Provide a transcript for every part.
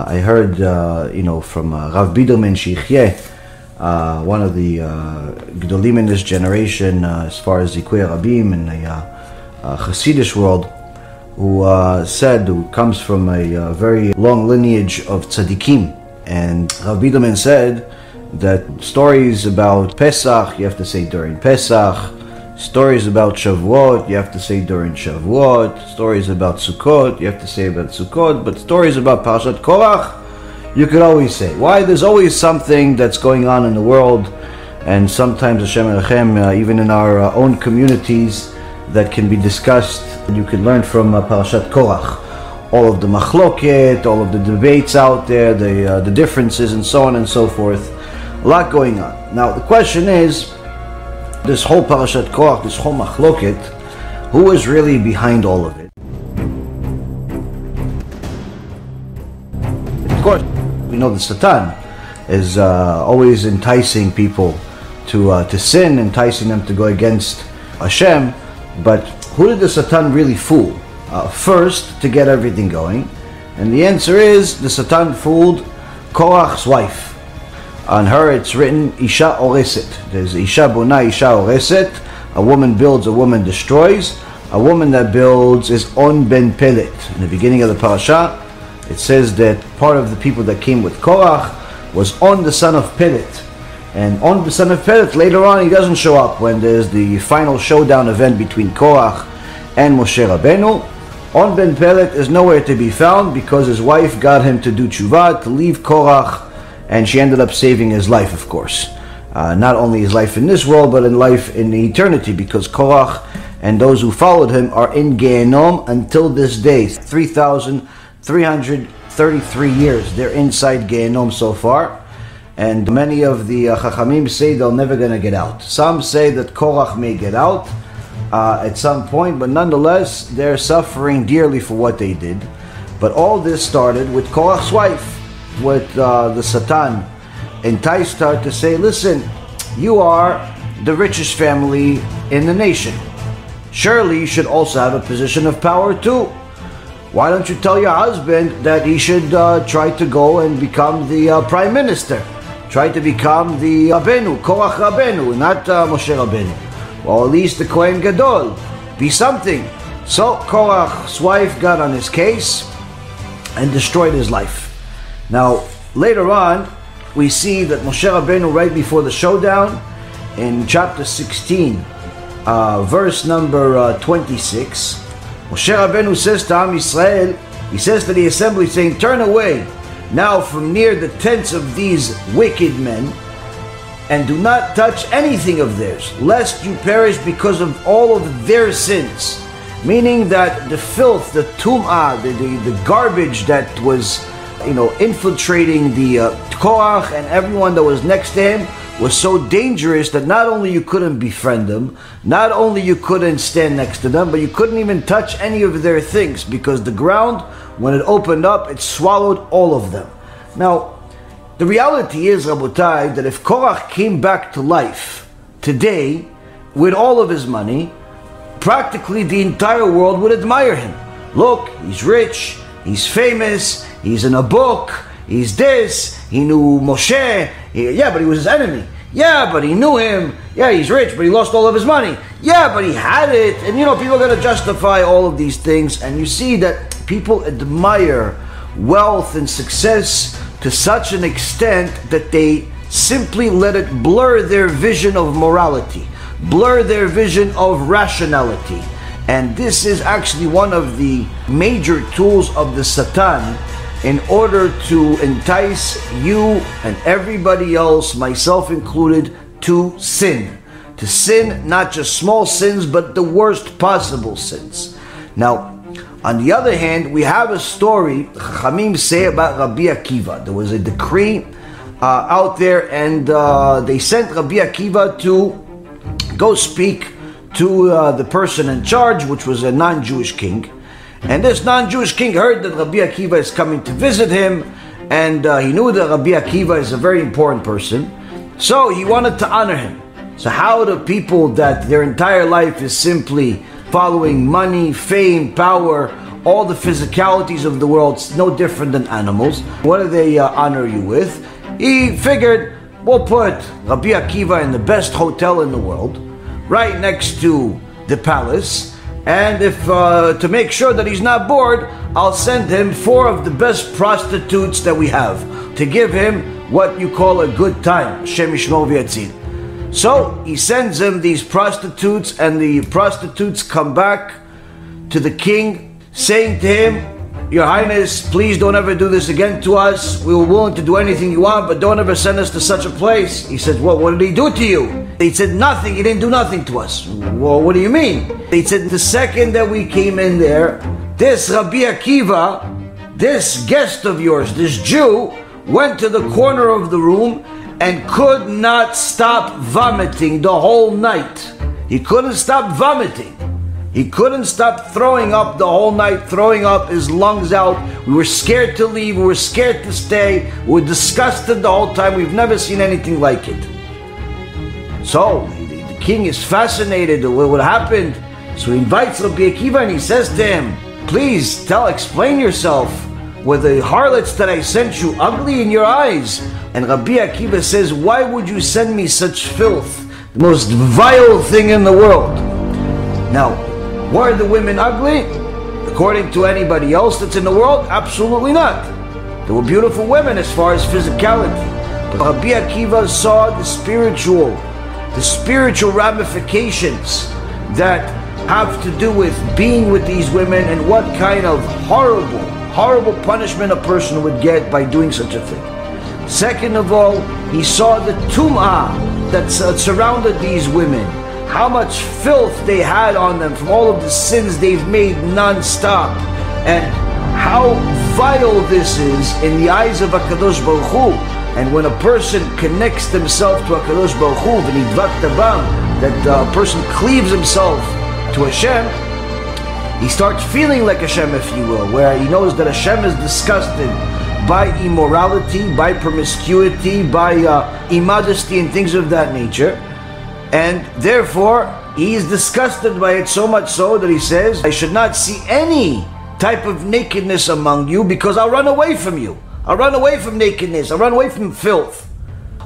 I heard, from Rav Biderman Shichyeh, one of the Gdolim in this generation, as far as Zikui Rabim in the Hasidish world, who comes from a very long lineage of tzaddikim. And Rav Biderman said that stories about Pesach, you have to say during Pesach. Stories about Shavuot, you have to say during Shavuot. Stories about Sukkot, you have to say about Sukkot. But stories about Parashat Korach, you could always say. Why? There's always something that's going on in the world, and sometimes Hashem Elechem, even in our own communities, that can be discussed. You can learn from Parashat Korach. All of the machloket, all of the debates out there, the differences, and so on and so forth. A lot going on. Now the question is, this whole Parashat Korach, this whole machloket, who is really behind all of it? Of course, we know the Satan is always enticing people to sin, enticing them to go against HaShem. But who did the Satan really fool? First, to get everything going. And the answer is, the Satan fooled Korach's wife. On her it's written, Isha Oreset. There's Isha Bona, Isha Oreset. A woman builds, a woman destroys. A woman that builds is On Ben Pelet. In the beginning of the parasha, it says that part of the people that came with Korach was On the son of Pelet. And On the son of Pelet, later on, he doesn't show up when there's the final showdown event between Korach and Moshe Rabbeinu. On Ben Pelet is nowhere to be found because his wife got him to do Tשובה, to leave Korach, and she ended up saving his life, of course. Not only his life in this world, but in life in eternity, because Korach and those who followed him are in Gehenom until this day. 3,333 years they're inside Gehenom so far. And many of the Chachamim say they're never going to get out. Some say that Korach may get out at some point, but nonetheless, they're suffering dearly for what they did. But all this started with Korach's wife, with the Satan enticed her to say, listen, you are the richest family in the nation. Surely you should also have a position of power too. Why don't you tell your husband that he should try to go and become the prime minister? Try to become the Rabbeinu, Korach Rabbeinu, not Moshe Rabbeinu. Or at least the Kohen Gadol. Be something. So Korach's wife got on his case and destroyed his life. Now, later on, we see that Moshe Rabbeinu, right before the showdown, in chapter 16, verse number 26, Moshe Rabbeinu says to Am Yisrael, he says to the assembly, saying, turn away now from near the tents of these wicked men, and do not touch anything of theirs, lest you perish because of all of their sins. Meaning that the filth, the tum'ah, the garbage that was infiltrating the Korach and everyone that was next to him was so dangerous that not only you couldn't befriend them, not only you couldn't stand next to them, but you couldn't even touch any of their things, because the ground, when it opened up, it swallowed all of them. Now, the reality is, Rabotai, that if Korach came back to life today with all of his money, practically the entire world would admire him. Look, he's rich, he's famous, he's in a book, he's this, he knew Moshe, but he was his enemy. Yeah, but he knew him. Yeah, he's rich, but he lost all of his money. Yeah, but he had it. And people are going to justify all of these things. And you see that people admire wealth and success to such an extent that they simply let it blur their vision of morality, blur their vision of rationality. And this is actually one of the major tools of the Satan in order to entice you and everybody else, myself included, to sin. To sin, not just small sins, but the worst possible sins. Now, on the other hand, we have a story the Chachamim say about Rabbi Akiva. There was a decree out there, and they sent Rabbi Akiva to go speak to the person in charge, which was a non-Jewish king. And this non-Jewish king heard that Rabbi Akiva is coming to visit him, and he knew that Rabbi Akiva is a very important person, so he wanted to honor him. So how do people that their entire life is simply following money, fame, power, all the physicalities of the world. It's no different than animals. What do they honor you with? He figured, we'll put Rabbi Akiva in the best hotel in the world, right next to the palace, and if to make sure that he's not bored, I'll send him 4 of the best prostitutes that we have to give him what you call a good time. Shem Yishmor v'yatzil. So he sends him these prostitutes, and the prostitutes come back to the king saying to him, Your Highness, please don't ever do this again to us. We were willing to do anything you want, but don't ever send us to such a place. He said, well, what did he do to you? They said, nothing. He didn't do nothing to us. Well, what do you mean? They said, the second that we came in there, this Rabbi Akiva, this guest of yours, this Jew, went to the corner of the room and could not stop vomiting the whole night. He couldn't stop vomiting. He couldn't stop throwing up the whole night, throwing up his lungs out. We were scared to leave. We were scared to stay. We were disgusted the whole time. We've never seen anything like it. So the king is fascinated with what happened. So he invites Rabbi Akiva and he says to him, please explain yourself. Were the harlots that I sent you ugly in your eyes? And Rabbi Akiva says, why would you send me such filth? The most vile thing in the world. Now, were the women ugly? According to anybody else that's in the world, absolutely not. There were beautiful women as far as physicality. But Rabbi Akiva saw the spiritual ramifications that have to do with being with these women and what kind of horrible punishment a person would get by doing such a thing. Second of all, he saw the tum'ah that surrounded these women. How much filth they had on them from all of the sins they've made non-stop, and how vital this is in the eyes of HaKadosh Baruch Hu. And when a person connects himself to HaKadosh Baruch Hu, that a person cleaves himself to Hashem, he starts feeling like Hashem, if you will, where he knows that Hashem is disgusted by immorality, by promiscuity, by immodesty and things of that nature. And therefore, he is disgusted by it so much so that he says, I should not see any type of nakedness among you because I'll run away from you. I'll run away from nakedness. I'll run away from filth.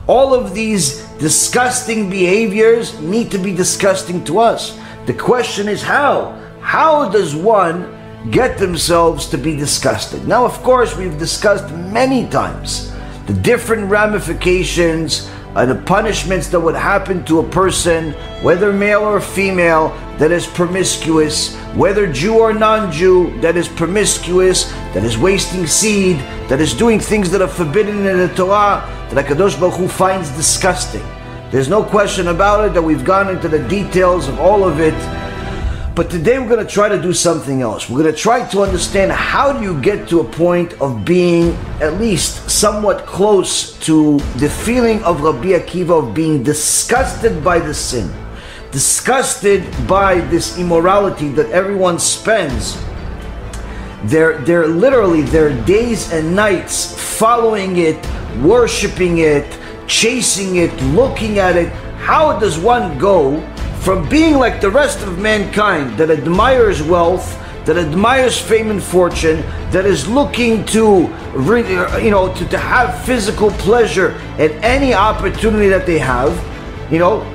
All of these disgusting behaviors need to be disgusting to us. The question is how? How does one get themselves to be disgusted? Now, of course, we've discussed many times the different ramifications the punishments that would happen to a person, whether male or female, that is promiscuous, whether Jew or non-Jew, that is promiscuous, that is wasting seed, that is doing things that are forbidden in the Torah, that HaKadosh Baruch Hu finds disgusting. There's no question about it that we've gone into the details of all of it. But today we're going to try to do something else. We're going to try to understand how do you get to a point of being at least somewhat close to the feeling of Rabbi Akiva of being disgusted by the sin, disgusted by this immorality that everyone spends their days and nights following it, worshiping it, chasing it, looking at it. How does one go from being like the rest of mankind that admires wealth, that admires fame and fortune, that is looking to have physical pleasure at any opportunity that they have,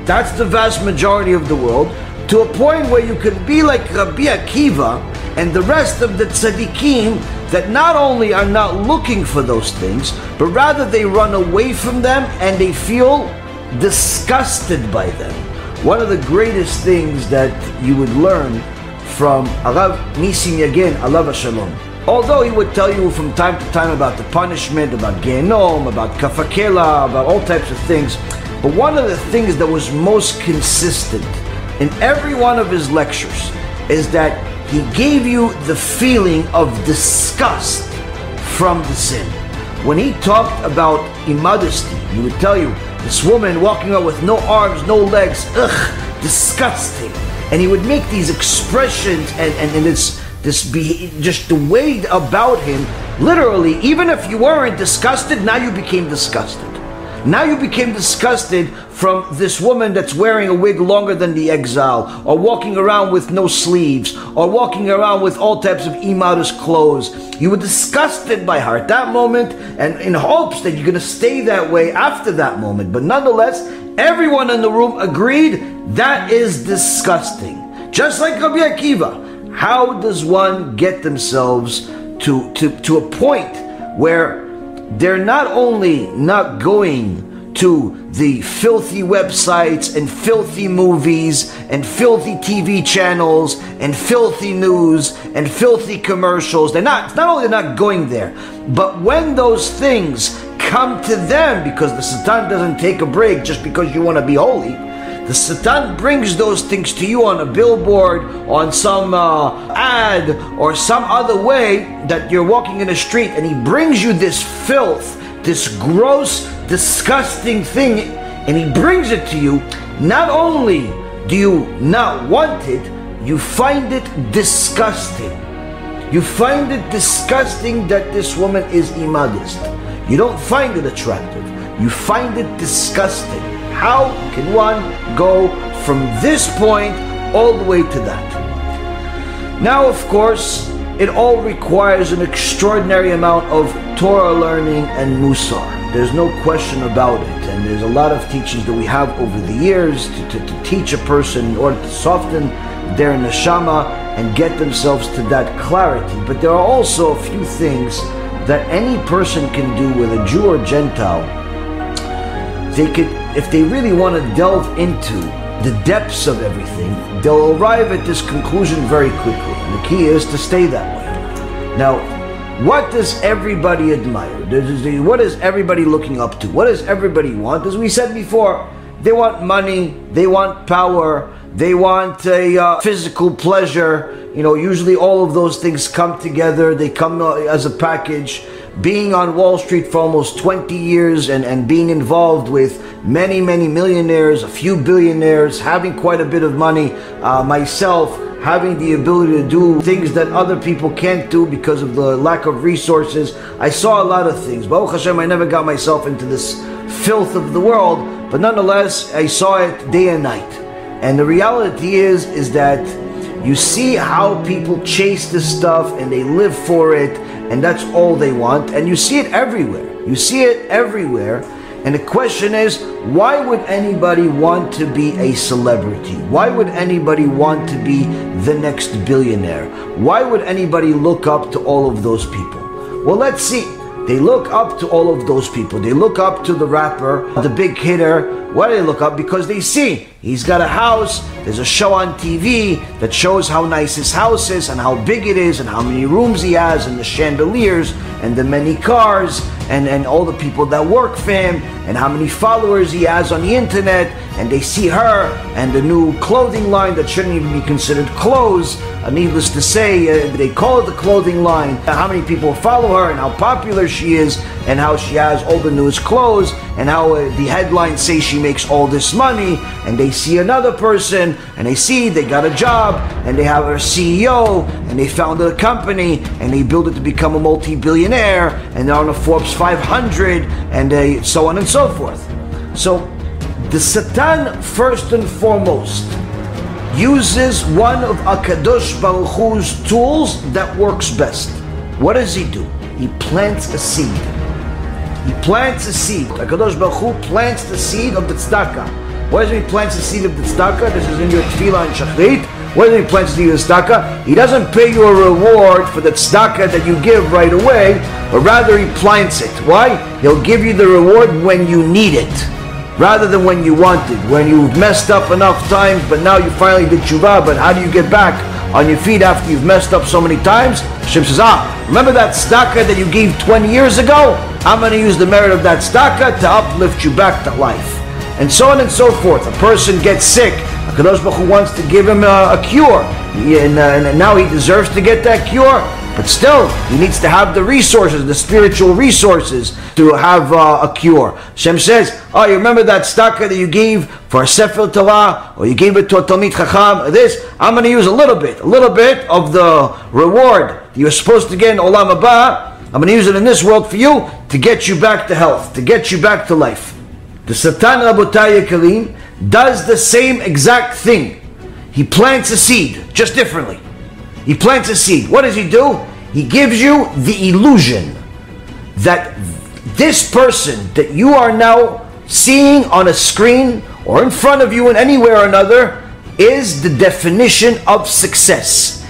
that's the vast majority of the world, to a point where you can be like Rabbi Akiva and the rest of the tzaddikim that not only are not looking for those things, but rather they run away from them and they feel disgusted by them. One of the greatest things that you would learn from Arav Nisim Yagin, Alav Shalom. Although he would tell you from time to time about the punishment, about Gehenom, about Kafakela, about all types of things, but one of the things that was most consistent in every one of his lectures is that he gave you the feeling of disgust from the sin. When he talked about immodesty, he would tell you, this woman walking out with no arms, no legs, ugh, disgusting. And he would make these expressions and just the way about him, literally, even if you weren't disgusted, now you became disgusted. Now you became disgusted from this woman that's wearing a wig longer than the exile, or walking around with no sleeves, or walking around with all types of immodest clothes. You were disgusted by her at that moment, and in hopes that you're going to stay that way after that moment. But nonetheless, everyone in the room agreed that is disgusting. Just like Rabbi Akiva, how does one get themselves to a point where they're not only not going to the filthy websites and filthy movies and filthy TV channels and filthy news and filthy commercials. It's not only they're not going there, but when those things come to them, because the Satan doesn't take a break just because you want to be holy, the Satan brings those things to you on a billboard, on some ad, or some other way that you're walking in the street, and he brings you this filth, this gross, disgusting thing, and he brings it to you. Not only do you not want it, you find it disgusting. You find it disgusting that this woman is immodest. You don't find it attractive. You find it disgusting. How can one go from this point all the way to that? Now, of course, it all requires an extraordinary amount of Torah learning and Musar. There's no question about it. And there's a lot of teachings that we have over the years to teach a person in order to soften their neshama and get themselves to that clarity. But there are also a few things that any person can do, with a Jew or Gentile. They could, if they really want to delve into the depths of everything, they'll arrive at this conclusion very quickly. And the key is to stay that way. Now, what does everybody admire? What is everybody looking up to? What does everybody want? As we said before, they want money, they want power, they want a physical pleasure. You know, usually all of those things come together. They come as a package. Being on Wall Street for almost 20 years and being involved with many, many millionaires, a few billionaires, having quite a bit of money, myself, having the ability to do things that other people can't do because of the lack of resources. I saw a lot of things. Baruch Hashem, I never got myself into this filth of the world, but nonetheless, I saw it day and night. And the reality is that you see how people chase this stuff and they live for it, and that's all they want. And you see it everywhere. You see it everywhere. And the question is, why would anybody want to be a celebrity? Why would anybody want to be the next billionaire? Why would anybody look up to all of those people? Well, let's see. They look up to all of those people. They look up to the rapper, the big hitter. Why do they look up? Because they see he's got a house. There's a show on TV that shows how nice his house is and how big it is and how many rooms he has and the chandeliers and the many cars and all the people that work for him and how many followers he has on the internet. And they see her and the new clothing line that shouldn't even be considered clothes. Needless to say, they call it the clothing line. How many people follow her and how popular she is and how she has all the newest clothes and how the headlines say she makes all this money. And they see another person and they see they got a job and they have a CEO and they founded a company and they built it to become a multi-billionaire and they're on the Forbes 500 and they so on and so forth. So the Satan, first and foremost, uses one of HaKadosh Baruch Hu's tools that works best. What does he do? He plants a seed. He plants a seed. HaKadosh Baruch Hu plants the seed of the tzedakah. What does he plants the seed of the tzedakah? This is in your tefillah and shachrit. What does he plant the seed of the tzedakah? He doesn't pay you a reward for the tzedakah that you give right away, but rather he plants it. Why? He'll give you the reward when you need it, rather than when you want it, when you've messed up enough times, but now you finally did tשובה, but how do you get back on your feet after you've messed up so many times? Hashem says, remember that tzedakah that you gave 20 years ago? I'm going to use the merit of that tzedakah to uplift you back to life. And so on and so forth. A person gets sick. HaKadosh Baruch Hu wants to give him a cure. And now he deserves to get that cure. But still, he needs to have the resources, the spiritual resources, to have a cure. Hashem says, you remember that tzedakah that you gave for a Sefer Torah, or you gave it to a Talmid Chacham, I'm going to use a little bit of the reward that you're supposed to get in Olam Haba. I'm going to use it in this world for you to get you back to health, to get you back to life. The Satan, Rabotai Yekarim, does the same exact thing. He plants a seed, just differently. He plants a seed. What does he do? He gives you the illusion that this person that you are now seeing on a screen or in front of you in anywhere or another is the definition of success.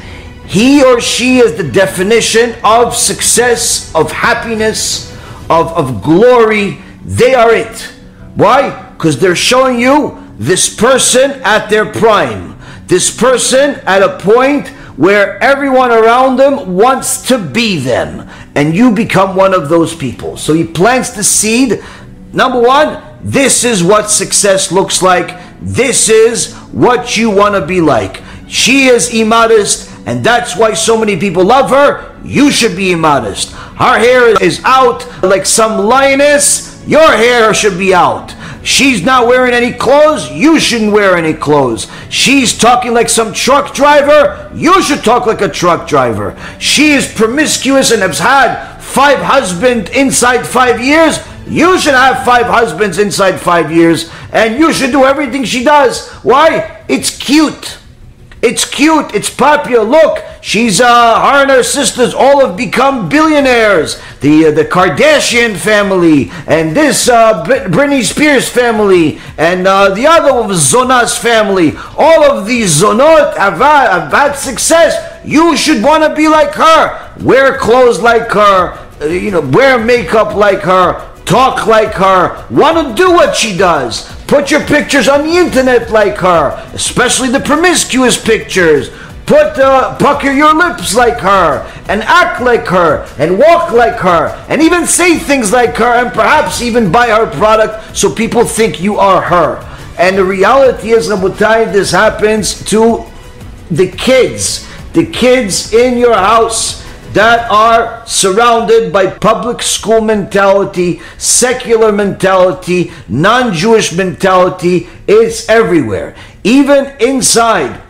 He or she is the definition of success, of happiness, of glory. They are it. Why? Because they're showing you this person at their prime. This person at a point where everyone around them wants to be them. And you become one of those people. So he plants the seed. Number one, this is what success looks like. This is what you want to be like. She is immodest, and that's why so many people love her. You should be immodest. Her hair is out like some lioness. Your hair should be out. She's not wearing any clothes. You shouldn't wear any clothes. She's talking like some truck driver. You should talk like a truck driver. She is promiscuous and has had 5 husbands inside 5 years. You should have 5 husbands inside 5 years, and you should do everything she does. Why? It's cute. It's cute. It's popular. Look, she's her and her sisters all have become billionaires. The Kardashian family, and this Britney Spears family, and the other one was Zona's family. All of these Zonot have had success. You should want to be like her. Wear clothes like her. Wear makeup like her. Talk like her. Want to do what she does. Put your pictures on the internet like her, especially the promiscuous pictures. Pucker your lips like her, and act like her, and walk like her, and even say things like her, and perhaps even buy her product so people think you are her. And the reality is, Rabotai, this happens to the kids in your house that are surrounded by public school mentality, secular mentality, non-Jewish mentality. It's everywhere. Even inside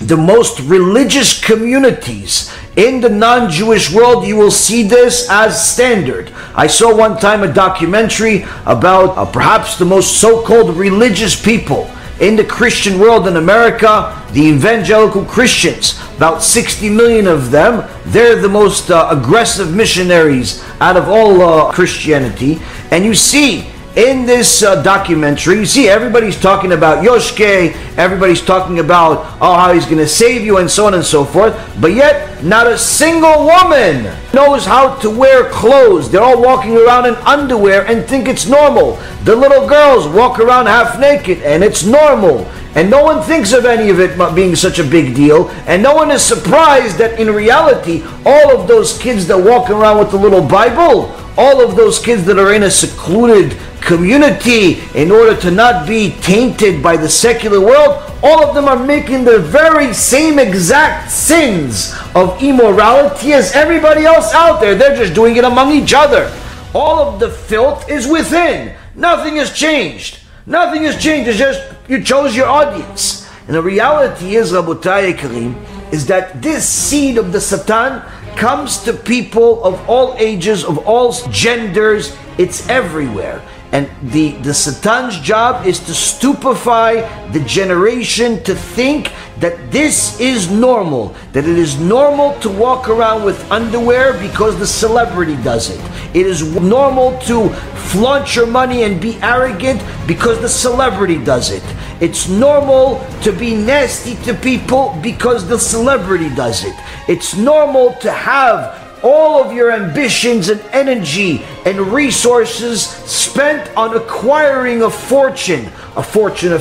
the most religious communities in the non-Jewish world, you will see this as standard. I saw one time a documentary about perhaps the most so-called religious people in the Christian world in America, the Evangelical Christians. About 60 million of them. They're the most aggressive missionaries out of all Christianity. And you see in this documentary, you see everybody's talking about Yoshke, everybody's talking about how he's going to save you and so on and so forth, but yet not a single woman knows how to wear clothes. They're all walking around in underwear and think it's normal. The little girls walk around half naked and it's normal. And no one thinks of any of it being such a big deal. And no one is surprised that in reality, all of those kids that walk around with the little Bible, all of those kids that are in a secluded community in order to not be tainted by the secular world, all of them are making the very same exact sins of immorality as everybody else out there. They're just doing it among each other. All of the filth is within. Nothing has changed. Nothing has changed. It's just you chose your audience. And the reality is, Rabotai Karim, is that this seed of the Satan comes to people of all ages, of all genders. It's everywhere. And the Satan's job is to stupefy the generation to think that this is normal, that it is normal to walk around with underwear because the celebrity does it. It is normal to flaunt your money and be arrogant because the celebrity does it. It's normal to be nasty to people because the celebrity does it. It's normal to have all of your ambitions and energy and resources spent on acquiring a fortune of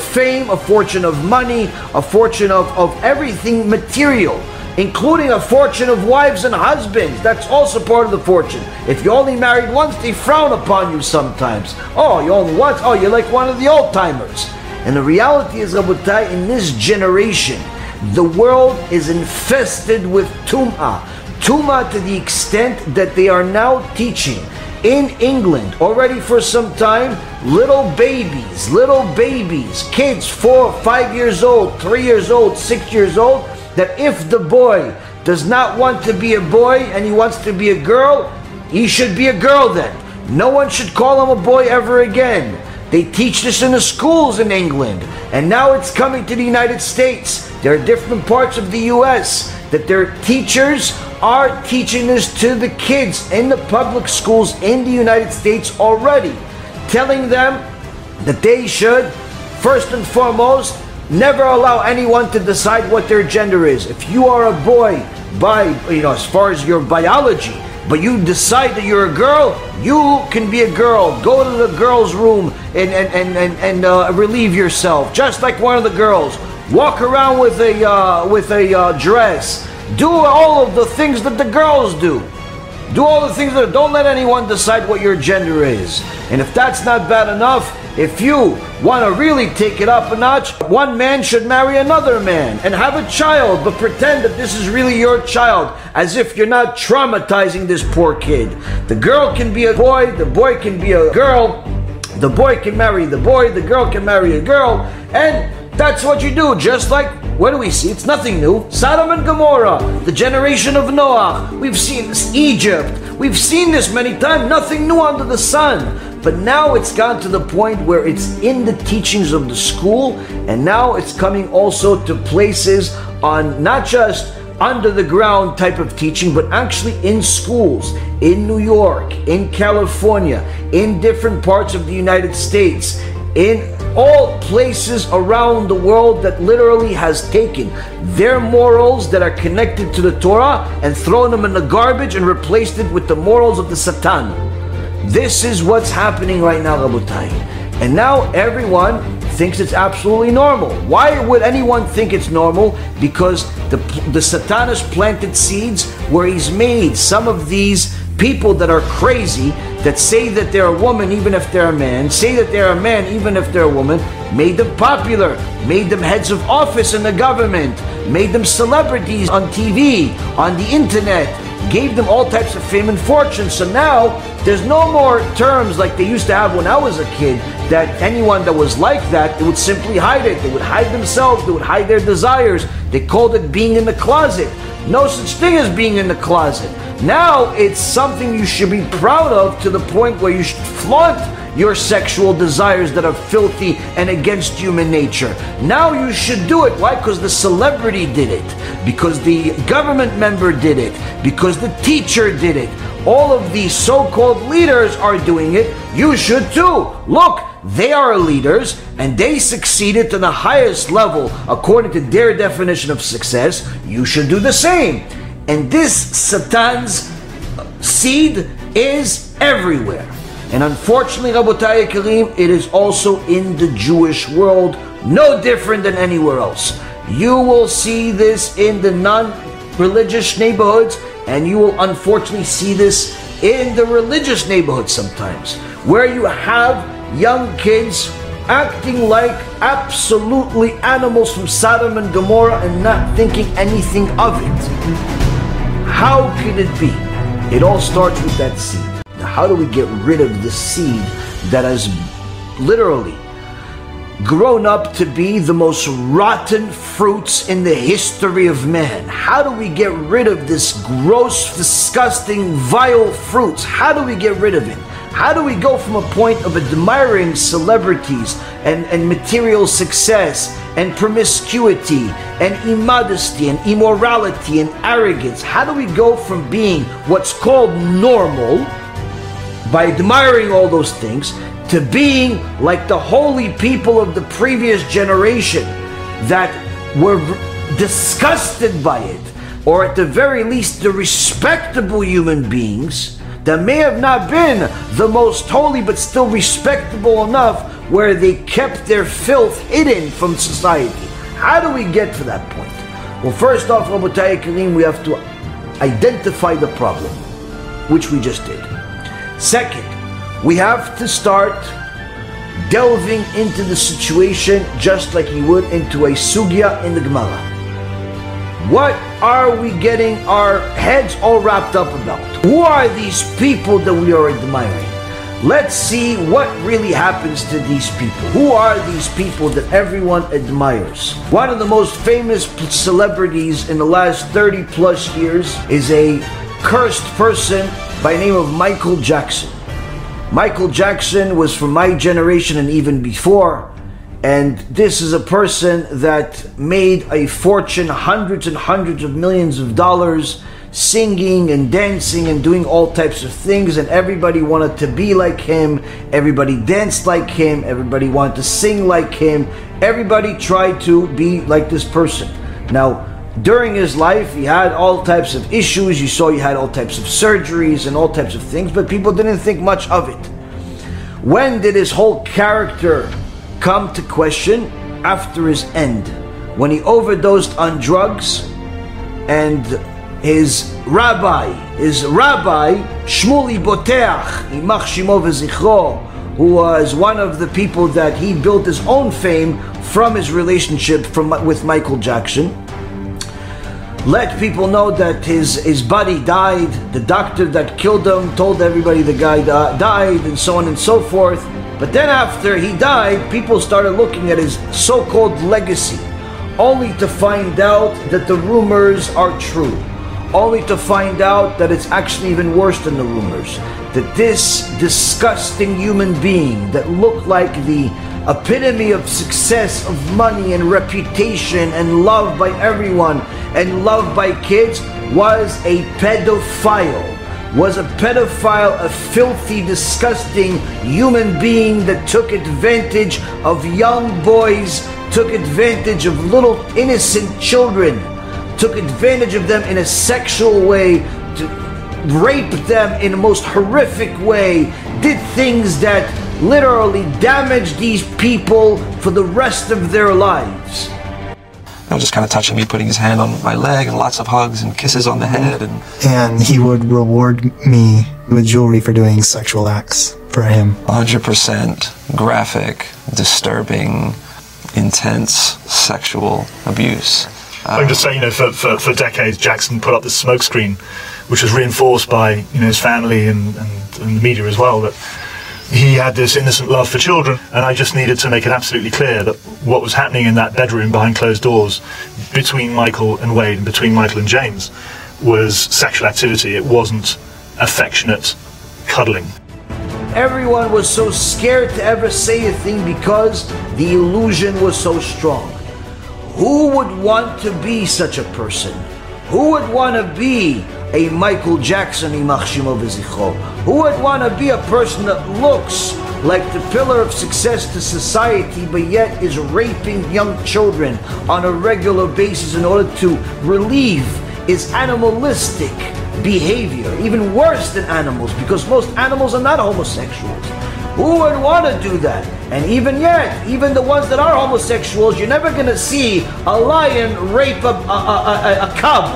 fame, a fortune of money, a fortune of everything material, including a fortune of wives and husbands. That's also part of the fortune. If you only married once, they frown upon you sometimes. Oh, you only once? Oh, you're like one of the old-timers. And the reality is, Rabotai, in this generation, the world is infested with tum'ah. Tum'ah to the extent that they are now teaching in England already for some time, little babies, kids 4, 5 years old, 3 years old, 6 years old, that if the boy does not want to be a boy and he wants to be a girl, he should be a girl then. No one should call him a boy ever again. They teach this in the schools in England, and now it's coming to the United States. There are different parts of the US that their teachers are teaching this to the kids in the public schools in the United States already, telling them that they should, first and foremost, never allow anyone to decide what their gender is. If you are a boy by, as far as your biology, but you decide that you're a girl, you can be a girl. Go to the girls' room and relieve yourself, just like one of the girls. Walk around with a dress. Do all of the things that the girls do. Do all the things don't let anyone decide what your gender is. And if that's not bad enough, if you want to really take it up a notch, one man should marry another man and have a child, but pretend that this is really your child, as if you're not traumatizing this poor kid. The girl can be a boy, the boy can be a girl, the boy can marry the boy, the girl can marry a girl, and that's what you do. Just like, what do we see? It's nothing new. Sodom and Gomorrah, the generation of Noah. We've seen this, Egypt. We've seen this many times. Nothing new under the sun. But now it's gone to the point where it's in the teachings of the school, and now it's coming also to places on not just under the ground type of teaching, but actually in schools, in New York, in California, in different parts of the United States, in all places around the world that literally has taken their morals that are connected to the Torah and thrown them in the garbage and replaced it with the morals of the Satan. This is what's happening right now, Rabotai. And now everyone thinks it's absolutely normal. Why would anyone think it's normal? Because the Satan has planted seeds where he's made some of these people that are crazy, that say that they're a woman even if they're a man, say that they're a man even if they're a woman, made them popular, made them heads of office in the government, made them celebrities on TV, on the internet, gave them all types of fame and fortune. So now there's no more terms like they used to have when I was a kid, that anyone that was like that, they would simply hide it. They would hide themselves, they would hide their desires. They called it being in the closet. No such thing as being in the closet. Now it's something you should be proud of, to the point where you should flaunt your sexual desires that are filthy and against human nature. Now you should do it. Why? Because the celebrity did it, because the government member did it, because the teacher did it. All of these so-called leaders are doing it. You should too. Look, they are leaders and they succeeded to the highest level according to their definition of success. You should do the same. And this Satan's seed is everywhere. And unfortunately, Rabotai Karim, it is also in the Jewish world, no different than anywhere else. You will see this in the non-religious neighborhoods, and you will unfortunately see this in the religious neighborhoods sometimes, where you have young kids acting like absolutely animals from Sodom and Gomorrah and not thinking anything of it. How can it be? It all starts with that seed. Now, how do we get rid of the seed that has literally grown up to be the most rotten fruits in the history of man? How do we get rid of this gross, disgusting, vile fruits? How do we get rid of it? How do we go from a point of admiring celebrities and material success and promiscuity and immodesty and immorality and arrogance? How do we go from being what's called normal, by admiring all those things, to being like the holy people of the previous generation that were disgusted by it, or at the very least the respectable human beings that may have not been the most holy but still respectable enough where they kept their filth hidden from society? How do we get to that point? Well, first off, Rabotai Karim, we have to identify the problem, which we just did. Second, we have to start delving into the situation just like you would into a sugya in the Gemara. What are we getting our heads all wrapped up about? Who are these people that we are admiring? Let's see what really happens to these people. Who are these people that everyone admires? One of the most famous celebrities in the last 30 plus years is a cursed person by the name of Michael Jackson. Michael Jackson was from my generation and even before. And this is a person that made a fortune, hundreds and hundreds of millions of dollars, singing and dancing and doing all types of things, and everybody wanted to be like him, everybody danced like him, everybody wanted to sing like him, everybody tried to be like this person. Now, during his life, he had all types of issues. You saw he had all types of surgeries and all types of things, but people didn't think much of it. When did his whole character come to question? After his end, when he overdosed on drugs, and his rabbi, Shmuli Boteach, Imach Shimo v'zichro, who was one of the people that he built his own fame from his relationship with Michael Jackson, let people know that his buddy died. The doctor that killed him told everybody the guy died, and so on and so forth. But then after he died, people started looking at his so-called legacy, only to find out that the rumors are true, only to find out that it's actually even worse than the rumors, that this disgusting human being that looked like the epitome of success, of money and reputation and love by everyone and loved by kids, was a pedophile. A filthy, disgusting human being that took advantage of young boys, took advantage of little innocent children, took advantage of them in a sexual way, to rape them in the most horrific way, did things that literally damaged these people for the rest of their lives. Just kind of touching me, putting his hand on my leg, and lots of hugs and kisses on the head. And he would reward me with jewelry for doing sexual acts for him. 100% graphic, disturbing, intense sexual abuse. I can just say, for decades, Jackson put up this smokescreen, which was reinforced by, his family and the media as well, that he had this innocent love for children, and I just needed to make it absolutely clear that what was happening in that bedroom behind closed doors between Michael and Wade and between Michael and James was sexual activity. It wasn't affectionate cuddling. Everyone was so scared to ever say a thing because the illusion was so strong. Who would want to be such a person? Who would want to be a Michael Jackson, Imach Shimo v'zichro? Who would want to be a person that looks like the pillar of success to society, but yet is raping young children on a regular basis in order to relieve his animalistic behavior, even worse than animals, because most animals are not homosexuals. Who would want to do that? And even yet, even the ones that are homosexuals, you're never going to see a lion rape a cub.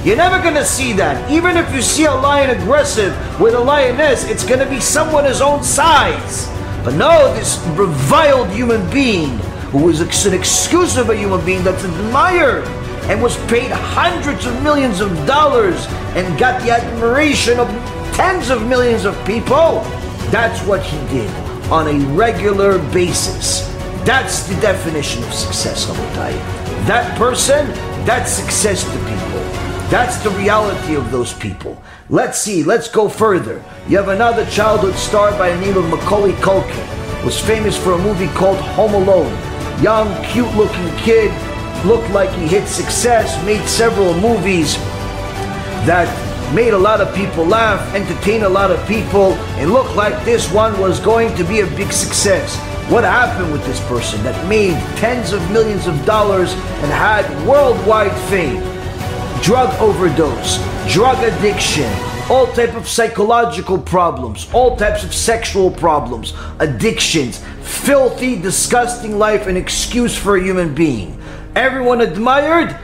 You're never going to see that. Even if you see a lion aggressive with a lioness, it's going to be someone his own size. But no, this reviled human being, who is an excuse of a human being that's admired and was paid hundreds of millions of dollars and got the admiration of tens of millions of people, that's what he did on a regular basis. That's the definition of success, Rabotai. That person, that's success to people. That's the reality of those people. Let's see, let's go further. You have another childhood star by the name of Macaulay Culkin. Was famous for a movie called Home Alone. Young, cute-looking kid, looked like he hit success, made several movies that made a lot of people laugh, entertained a lot of people, and looked like this one was going to be a big success. What happened with this person that made tens of millions of dollars and had worldwide fame? Drug overdose, drug addiction, all type of psychological problems, all types of sexual problems, addictions, filthy, disgusting life, an excuse for a human being. Everyone admired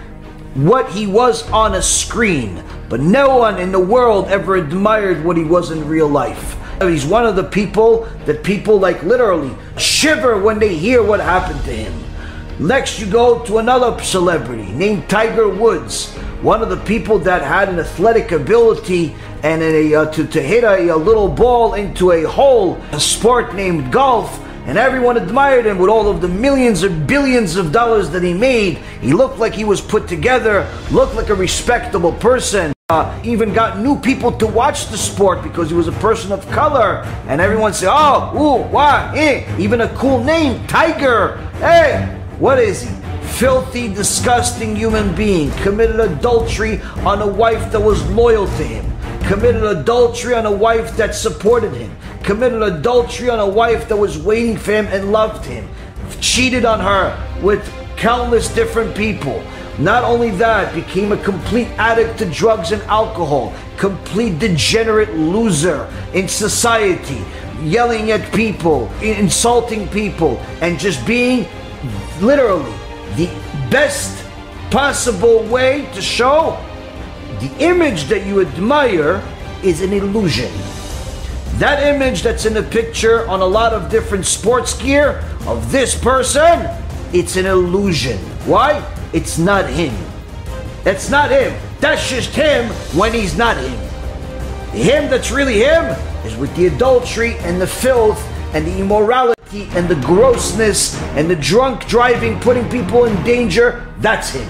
what he was on a screen, but no one in the world ever admired what he was in real life. He's one of the people that people like literally shiver when they hear what happened to him. Next you go to another celebrity named Tiger Woods, one of the people that had an athletic ability and to hit a little ball into a hole, a sport named golf, and everyone admired him with all of the millions or billions of dollars that he made. He looked like he was put together, looked like a respectable person. even got new people to watch the sport because he was a person of color, and everyone said, oh, ooh, why, even a cool name, Tiger. Hey, what is he? Filthy, disgusting human being. Committed adultery on a wife that was loyal to him. Committed adultery on a wife that supported him. Committed adultery on a wife that was waiting for him and loved him. Cheated on her with countless different people. Not only that, became a complete addict to drugs and alcohol. Complete degenerate loser in society. Yelling at people, insulting people, and just being literally the best possible way to show the image that you admire is an illusion. That image that's in the picture on a lot of different sports gear of this person, it's an illusion. Why? It's not him. That's not him. That's just him when he's not him. Him that's really him is with the adultery and the filth and the immorality and the grossness and the drunk driving, putting people in danger. That's him.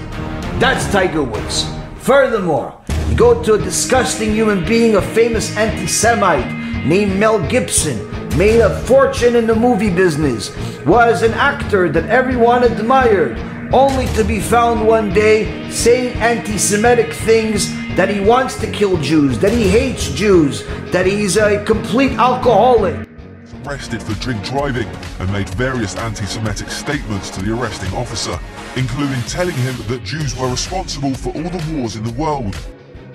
That's Tiger Woods. Furthermore, you go to a disgusting human being, a famous anti-Semite named Mel Gibson, made a fortune in the movie business, was an actor that everyone admired, only to be found one day saying anti-Semitic things, that he wants to kill Jews, that he hates Jews, that he's a complete alcoholic. Arrested for drink driving and made various anti-Semitic statements to the arresting officer, including telling him that Jews were responsible for all the wars in the world.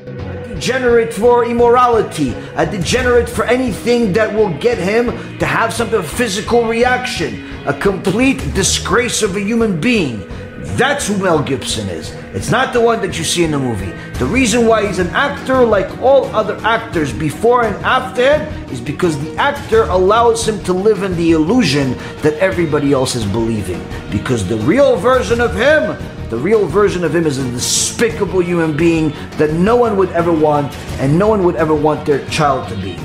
A degenerate for immorality, a degenerate for anything that will get him to have some sort of physical reaction, a complete disgrace of a human being. That's who Mel Gibson is. It's not the one that you see in the movie. The reason why he's an actor like all other actors before and after him is because the actor allows him to live in the illusion that everybody else is believing. Because the real version of him is a despicable human being that no one would ever want, and no one would ever want their child to be.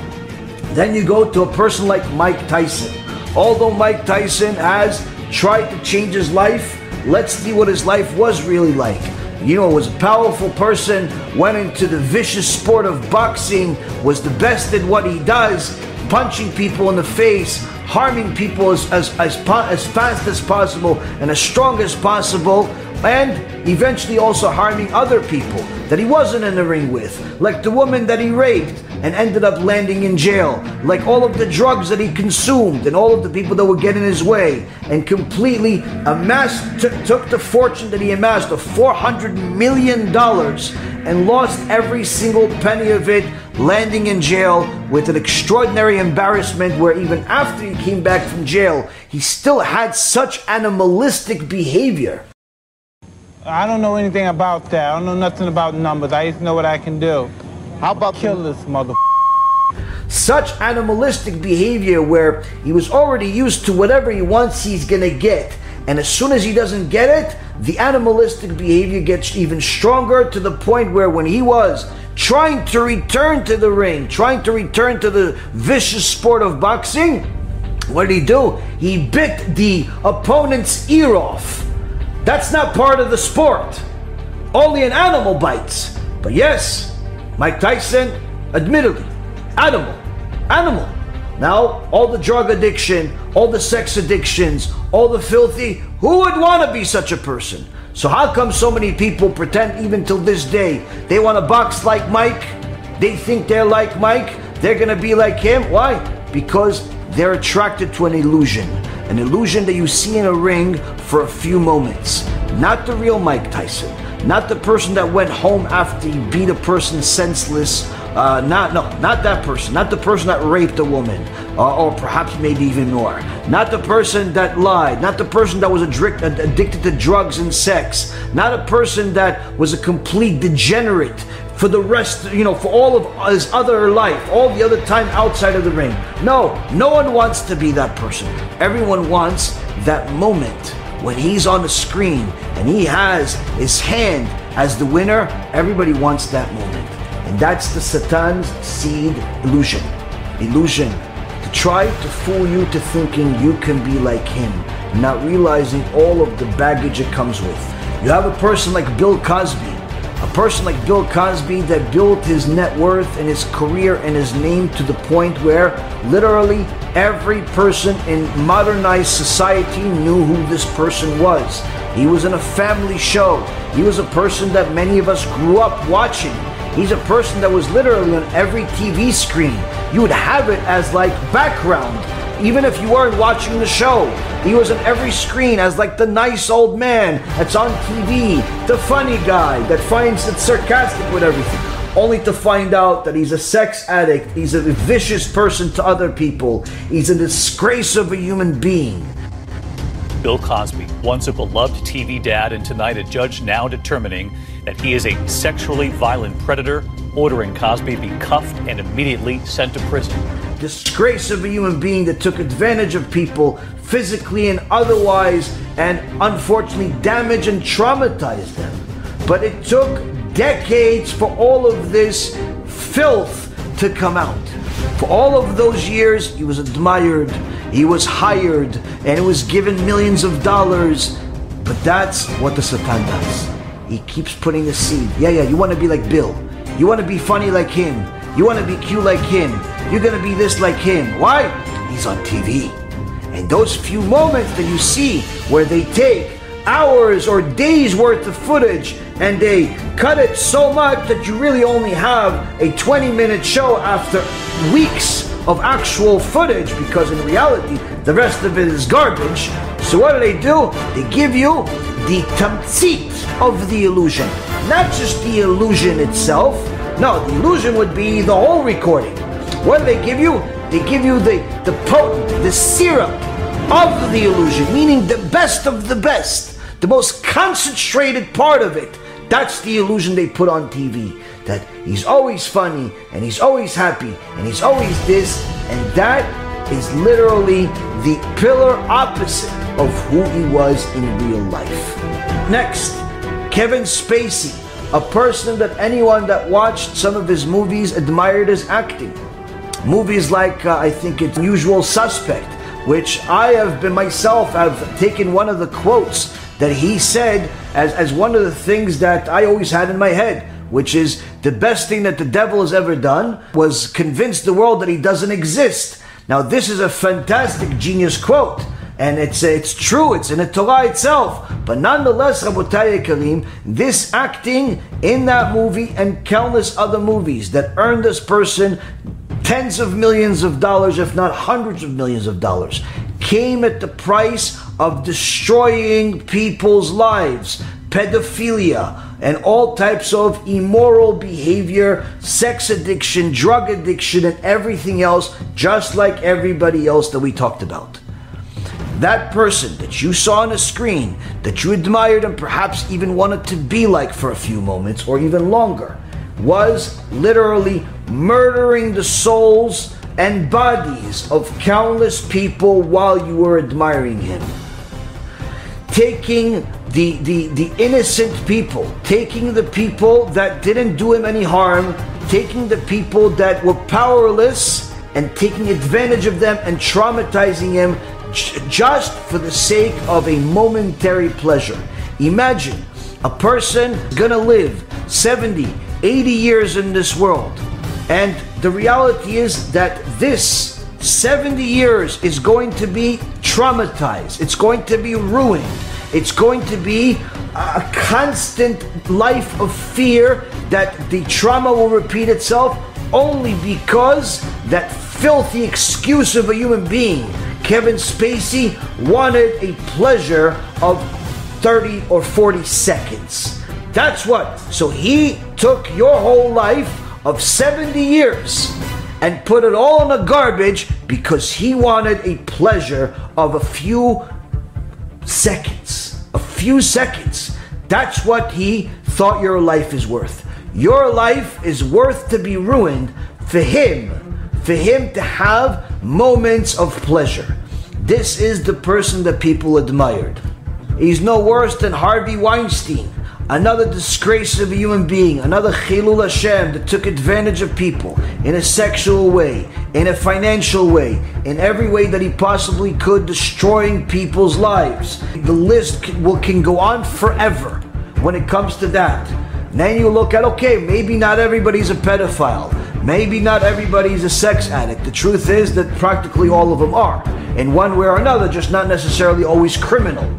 Then you go to a person like Mike Tyson. Although Mike Tyson has tried to change his life, let's see what his life was really like. You know, was a powerful person, went into the vicious sport of boxing, was the best at what he does, punching people in the face, harming people as fast as possible and as strong as possible, and eventually also harming other people that he wasn't in the ring with, like the woman that he raped and ended up landing in jail, like all of the drugs that he consumed and all of the people that would get in his way, and completely took the fortune that he amassed of $400 million and lost every single penny of it, landing in jail with an extraordinary embarrassment where even after he came back from jail, he still had such animalistic behavior. I don't know anything about that. I don't know nothing about numbers. I just know what I can do. How about kill this mother? Such animalistic behavior where he was already used to whatever he wants he's gonna get. And as soon as he doesn't get it, the animalistic behavior gets even stronger, to the point where when he was trying to return to the ring, trying to return to the vicious sport of boxing, what did he do? He bit the opponent's ear off. That's not part of the sport. Only an animal bites. But yes, Mike Tyson, admittedly, animal. Now, all the drug addiction, all the sex addictions, all the filthy, who would want to be such a person? So how come so many people pretend even till this day, they want to box like Mike, they think they're like Mike, they're going to be like him? Why? Because they're attracted to an illusion that you see in a ring for a few moments. Not the real Mike Tyson, not the person that went home after he beat a person senseless, not that person, not the person that raped a woman, or perhaps maybe even more, not the person that lied, not the person that was addicted to drugs and sex, not a person that was a complete degenerate for the rest, for all of his other life, all the other time outside of the ring. No one wants to be that person. Everyone wants that moment when he's on the screen and he has his hand as the winner. Everybody wants that moment. And that's the Satan's seed illusion. To try to fool you to thinking you can be like him, not realizing all of the baggage it comes with. You have a person like Bill Cosby, A person like Bill Cosby that built his net worth and his career and his name to the point where literally every person in modernized society knew who this person was. He was in a family show. He was a person that many of us grew up watching. He's a person that was literally on every TV screen. You would have it as like background, even if you weren't watching the show. He was on every screen as like the nice old man that's on TV, the funny guy that finds it sarcastic with everything, only to find out that he's a sex addict, he's a vicious person to other people, he's a disgrace of a human being. Bill Cosby, once a beloved TV dad and tonight a judge now determining that he is a sexually violent predator, ordering Cosby be cuffed and immediately sent to prison. Disgrace of a human being that took advantage of people physically and otherwise, and unfortunately damaged and traumatized them. But it took decades for all of this filth to come out. For all of those years, he was admired, he was hired, and he was given millions of dollars. But that's what the Satan does. He keeps putting the seed. Yeah, you want to be like Bill. You want to be funny like him. You want to be cute like him. You're going to be this like him. Why? He's on TV. And those few moments that you see where they take hours or days worth of footage and they cut it so much that you really only have a 20-minute show after weeks of actual footage, because in reality the rest of it is garbage. So what do? They give you the tamtzit of the illusion, not just the illusion itself. No, the illusion would be the whole recording. What do they give you? They give you the potent, the syrup of the illusion, meaning the best of the best, the most concentrated part of it. That's the illusion they put on TV, that he's always funny, and he's always happy, and he's always this, and that is literally the pillar opposite of who he was in real life. Next, Kevin Spacey, a person that anyone that watched some of his movies admired his acting. Movies like, I think it's Usual Suspect, which I have been myself, have taken one of the quotes that he said as one of the things that I always had in my head, which is the best thing that the devil has ever done was convince the world that he doesn't exist. Now this is a fantastic genius quote, and it's true, it's in the Torah itself. But nonetheless, Rabotai Yekarim, this acting in that movie and countless other movies that earned this person tens of millions of dollars, if not hundreds of millions of dollars, came at the price of destroying people's lives, pedophilia, and all types of immoral behavior, sex addiction, drug addiction, and everything else, just like everybody else that we talked about. That person that you saw on the screen, that you admired and perhaps even wanted to be like for a few moments or even longer, was literally murdering the souls and bodies of countless people while you were admiring him. Taking the innocent people, taking the people that didn't do him any harm, taking the people that were powerless and taking advantage of them and traumatizing him just for the sake of a momentary pleasure. Imagine a person gonna live 70, 80 years in this world, and the reality is that this 70 years is going to be traumatized, it's going to be ruined, it's going to be a constant life of fear that the trauma will repeat itself, only because that filthy excuse of a human being, Kevin Spacey, wanted a pleasure of 30 or 40 seconds. That's what. So he took your whole life of 70 years and put it all in the garbage because he wanted a pleasure of a few seconds. A few seconds. That's what he thought your life is worth. Your life is worth to be ruined for him to have moments of pleasure. This is the person that people admired. He's no worse than Harvey Weinstein, another disgrace of a human being, another Chilul Hashem that took advantage of people in a sexual way, in a financial way, in every way that he possibly could, destroying people's lives. The list can go on forever when it comes to that. Then you look at, okay, maybe not everybody's a pedophile. Maybe not everybody's a sex addict. The truth is that practically all of them are, in one way or another, just not necessarily always criminal.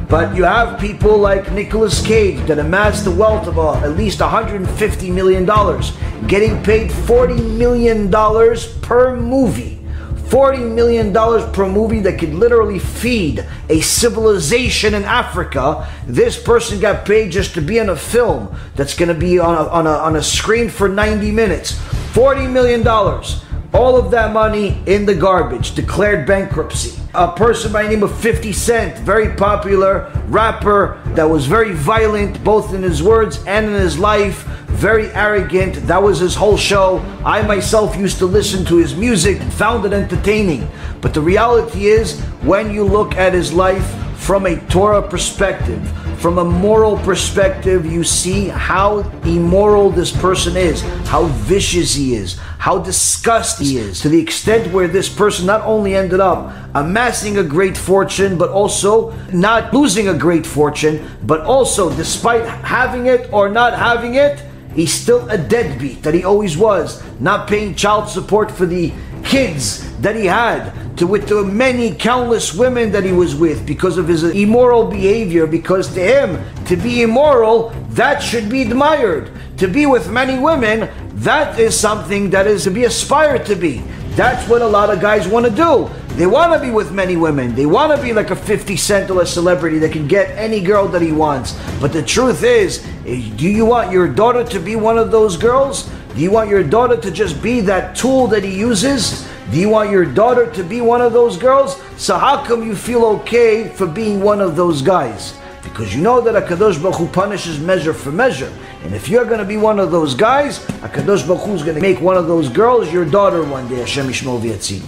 But you have people like Nicolas Cage that amassed the wealth of at least $150 million, getting paid $40 million per movie. $40 million per movie that could literally feed a civilization in Africa. This person got paid just to be in a film that's going to be on a screen for 90 minutes. $40 million. All of that money in the garbage, declared bankruptcy. A person by the name of 50 Cent, very popular rapper that was very violent both in his words and in his life, very arrogant. That was his whole show. I myself used to listen to his music and found it entertaining. But the reality is, when you look at his life from a Torah perspective, from a moral perspective, you see how immoral this person is, how vicious he is, how disgusting he is, to the extent where this person not only ended up amassing a great fortune, but also not losing a great fortune, but also, despite having it or not having it, he's still a deadbeat that he always was, not paying child support for the kids that he had, with the many countless women that he was with because of his immoral behavior. Because to him, to be immoral, that should be admired. To be with many women, that is something that is to be aspired to be. That's what a lot of guys want to do. They want to be with many women. They want to be like a 50 Cent or a celebrity that can get any girl that he wants. But the truth is, do you want your daughter to be one of those girls? Do you want your daughter to just be that tool that he uses? Do you want your daughter to be one of those girls? So how come you feel okay for being one of those guys? Because you know that HaKadosh Baruch Hu punishes measure for measure. And if you're going to be one of those guys, HaKadosh Baruch Hu is going to make one of those girls your daughter one day. HaShem Yishmor v'yatzil.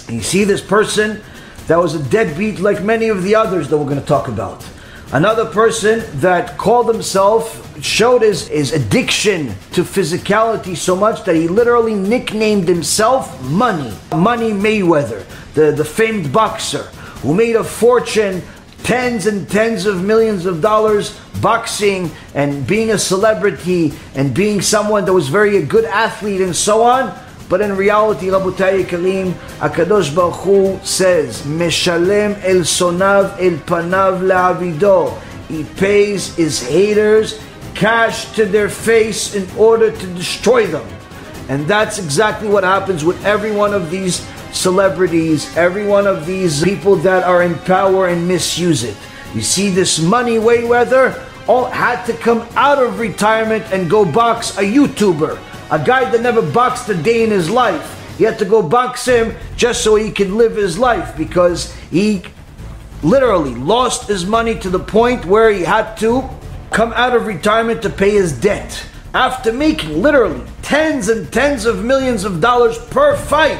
And you see this person that was a deadbeat like many of the others that we're going to talk about. Another person that called himself, showed his addiction to physicality so much that he literally nicknamed himself Money. Money Mayweather, the famed boxer who made a fortune, tens and tens of millions of dollars boxing and being a celebrity and being someone that was a good athlete and so on. But in reality, Rabotai Yekarim, HaKadosh Baruch Hu says, Meshalem el sonav el panav le'avido. He pays his haters cash to their face in order to destroy them. And that's exactly what happens with every one of these celebrities, every one of these people that are in power and misuse it. You see, this Money Mayweather all had to come out of retirement and go box a YouTuber. A guy that never boxed a day in his life. He had to go box him just so he could live his life, because he literally lost his money to the point where he had to come out of retirement to pay his debt. After making literally tens and tens of millions of dollars per fight.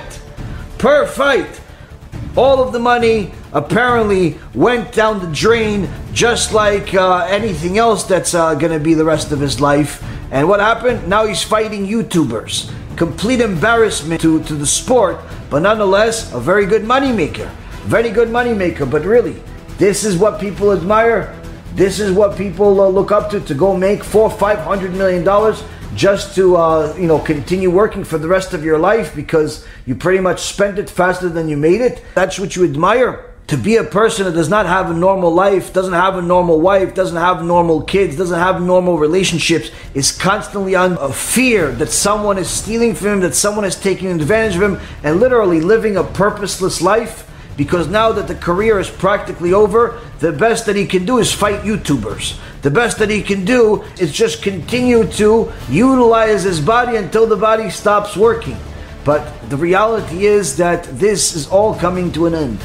All of the money apparently went down the drain, just like anything else that's going to be the rest of his life. And what happened? Now he's fighting YouTubers. Complete embarrassment to the sport, but nonetheless, a very good money maker. Very good money maker, but really, this is what people admire. This is what people look up to go make $400-500 million just to continue working for the rest of your life because you pretty much spent it faster than you made it. That's what you admire. To be a person that does not have a normal life, doesn't have a normal wife, doesn't have normal kids, doesn't have normal relationships, is constantly on a fear that someone is stealing from him, that someone is taking advantage of him, and literally living a purposeless life, because now that the career is practically over, the best that he can do is fight YouTubers. The best that he can do is just continue to utilize his body until the body stops working. But the reality is that this is all coming to an end.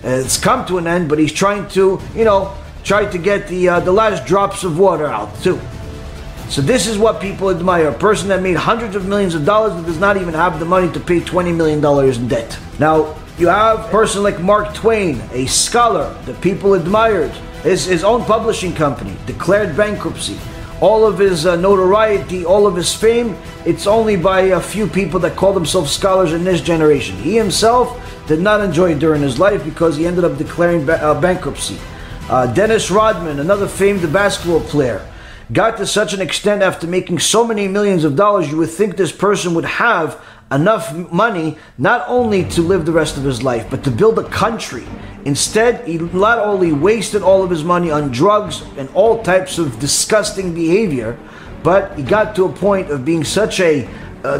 It's come to an end, but he's trying to, get the last drops of water out too. So this is what people admire. A person that made hundreds of millions of dollars that does not even have the money to pay $20 million in debt. Now, you have a person like Mark Twain, a scholar that people admired. His own publishing company declared bankruptcy. All of his notoriety, all of his fame, it's only by a few people that call themselves scholars in this generation. He himself did not enjoy it during his life because he ended up declaring bankruptcy. Dennis Rodman, another famed basketball player, got to such an extent after making so many millions of dollars, you would think this person would have enough money not only to live the rest of his life, but to build a country. Instead, he not only wasted all of his money on drugs and all types of disgusting behavior, but he got to a point of being such a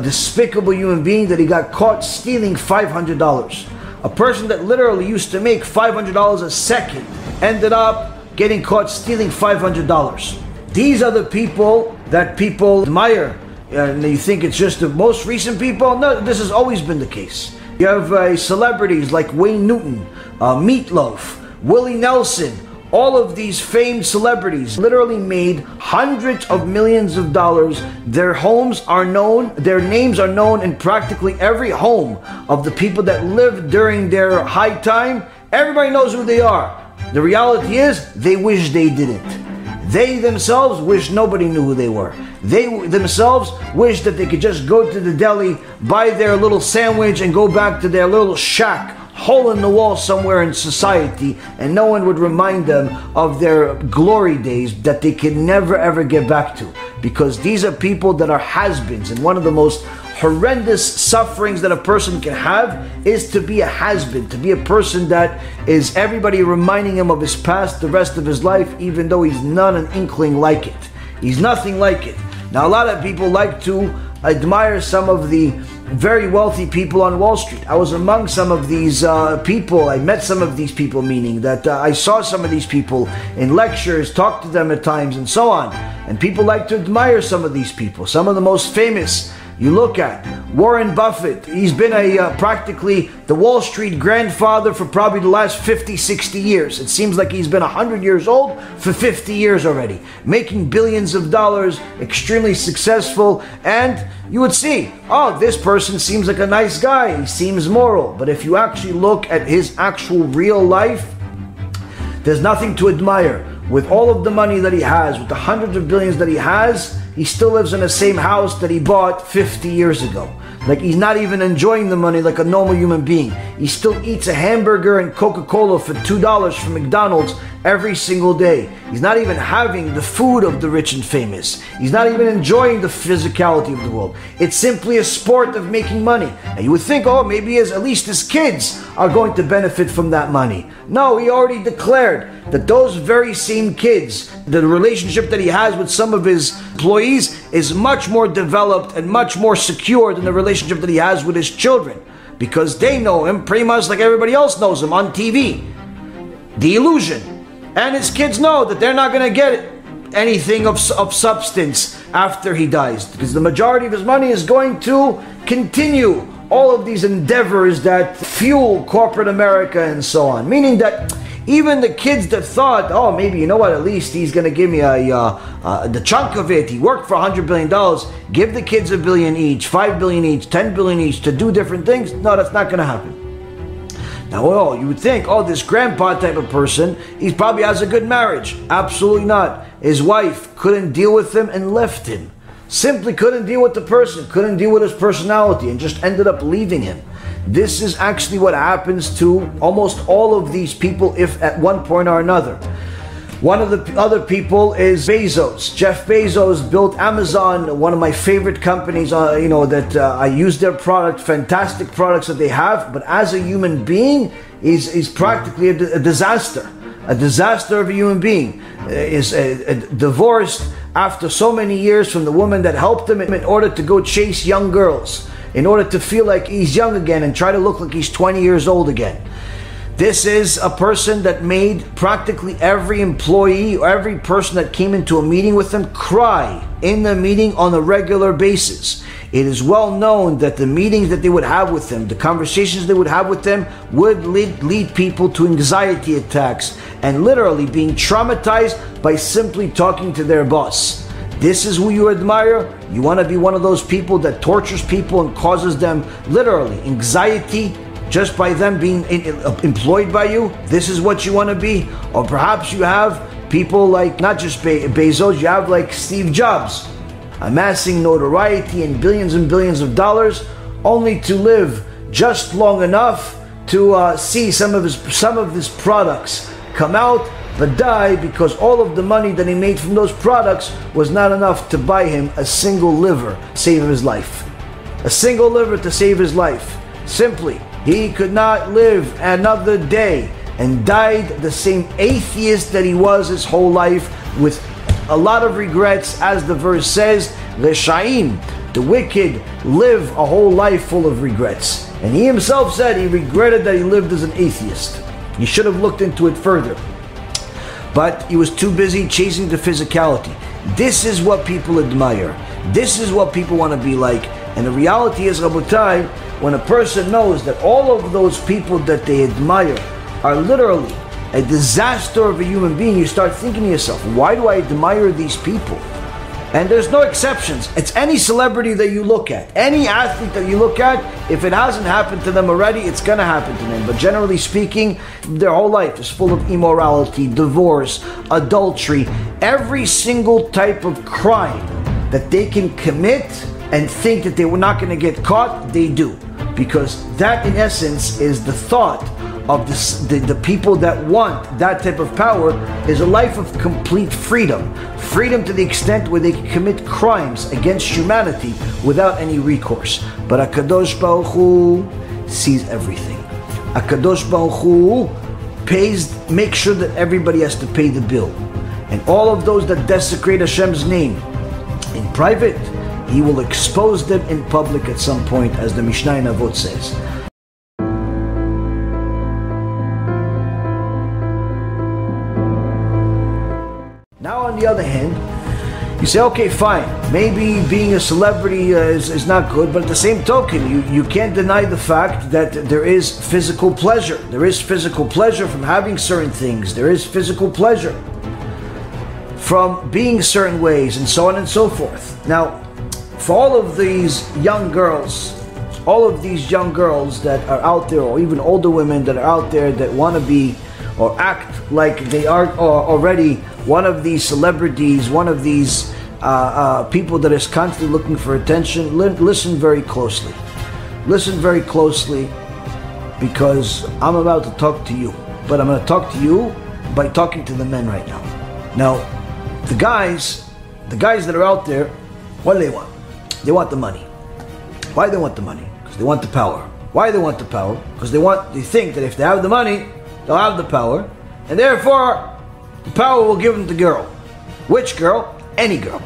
despicable human being that he got caught stealing $500. A person that literally used to make $500 a second ended up getting caught stealing $500. These are the people that people admire. And you think it's just the most recent people? No, this has always been the case. You have celebrities like Wayne Newton, Meatloaf, Willie Nelson. All of these famed celebrities literally made hundreds of millions of dollars. Their homes are known, their names are known in practically every home of the people that lived during their high time. Everybody knows who they are. The reality is, they wish they didn't. They themselves wish nobody knew who they were. They themselves wish that they could just go to the deli, buy their little sandwich, and go back to their little shack, hole in the wall somewhere in society, and no one would remind them of their glory days that they can never ever get back to. Because these are people that are has-beens, and one of the most horrendous sufferings that a person can have is to be a has-been, to be a person that is everybody reminding him of his past the rest of his life, even though he's not an inkling like it. He's nothing like it. Now, a lot of people like to admire some of the very wealthy people on Wall Street. I was among some of these people. I met some of these people, meaning that I saw some of these people in lectures, talked to them at times, and so on. And people like to admire some of these people. Some of the most famous you look at, Warren Buffett. He's been practically the Wall Street grandfather for probably the last 50, 60 years. It seems like he's been 100 years old for 50 years already, making billions of dollars, extremely successful, and you would see, oh, this person seems like a nice guy, he seems moral. But if you actually look at his actual real life, there's nothing to admire. With all of the money that he has, with the hundreds of billions that he has, he still lives in the same house that he bought 50 years ago. Like, he's not even enjoying the money like a normal human being. He still eats a hamburger and Coca-Cola for $2 from McDonald's every single day. He's not even having the food of the rich and famous. He's not even enjoying the physicality of the world. It's simply a sport of making money. And you would think, oh, maybe at least his kids are going to benefit from that money. No, he already declared that those very same kids, the relationship that he has with some of his employees is much more developed and much more secure than the relationship that he has with his children. Because they know him pretty much like everybody else knows him on TV. The illusion. And his kids know that they're not going to get anything of substance after he dies. Because the majority of his money is going to continue all of these endeavors that fuel corporate America and so on. Meaning that even the kids that thought, oh, maybe, you know what, at least he's going to give me the chunk of it. He worked for $100 billion. Give the kids $1 billion each, $5 billion each, $10 billion each to do different things. No, that's not going to happen. Now, well, you would think, oh, this grandpa type of person, he probably has a good marriage. Absolutely not. His wife couldn't deal with him and left him. Simply couldn't deal with the person, couldn't deal with his personality, and just ended up leaving him. This is actually what happens to almost all of these people, if at one point or another. One of the other people is Bezos. Jeff Bezos built Amazon, one of my favorite companies, that I use their product, fantastic products that they have, but as a human being, he's practically a disaster. A disaster of a human being. Is divorced after so many years from the woman that helped him in order to go chase young girls, in order to feel like he's young again and try to look like he's 20 years old again. This is a person that made practically every employee or every person that came into a meeting with him cry in the meeting on a regular basis. It is well known that the meetings that they would have with him, the conversations they would have with them, would lead people to anxiety attacks and literally being traumatized by simply talking to their boss. This is who you admire? You want to be one of those people that tortures people and causes them literally anxiety just by them being employed by you? This is what you want to be? Or perhaps you have people like, not just Bezos, you have like Steve Jobs, amassing notoriety and billions of dollars, only to live just long enough to see some of his products come out but died because all of the money that he made from those products was not enough to buy him a single liver, save his life. A single liver to save his life. Simply, he could not live another day, and died the same atheist that he was his whole life, with a lot of regrets, as the verse says, Reshaim, the wicked live a whole life full of regrets. And he himself said he regretted that he lived as an atheist. He should have looked into it further. But he was too busy chasing the physicality. This is what people admire. This is what people want to be like. And the reality is, Rabotai, when a person knows that all of those people that they admire are literally a disaster of a human being, you start thinking to yourself, why do I admire these people? And there's no exceptions. It's any celebrity that you look at, any athlete that you look at, if it hasn't happened to them already, it's going to happen to them. But generally speaking, their whole life is full of immorality, divorce, adultery, every single type of crime that they can commit and think that they were not going to get caught, they do. Because that in essence is the thought of the people that want that type of power, is a life of complete freedom. Freedom to the extent where they can commit crimes against humanity without any recourse. But HaKadosh Baruch Hu sees everything. HaKadosh Baruch Hu makes sure that everybody has to pay the bill. And all of those that desecrate Hashem's name in private, He will expose them in public at some point, as the Mishnah in Avot says. Now on the other hand, you say, okay, fine, maybe being a celebrity is not good, but at the same token, you can't deny the fact that there is physical pleasure. There is physical pleasure from having certain things. There is physical pleasure from being certain ways, and so on and so forth. Now, for all of these young girls that are out there, or even older women that are out there that want to be or act like they are already one of these celebrities, one of these people that is constantly looking for attention, listen very closely. Listen very closely, because I'm about to talk to you. But I'm going to talk to you by talking to the men right now. Now, the guys that are out there, what do they want? They want the money. Why do they want the money? Because they want the power. Why do they want the power? Because they think that if they have the money, they'll have the power, and therefore the power will give them the girl. Which girl? Any girl.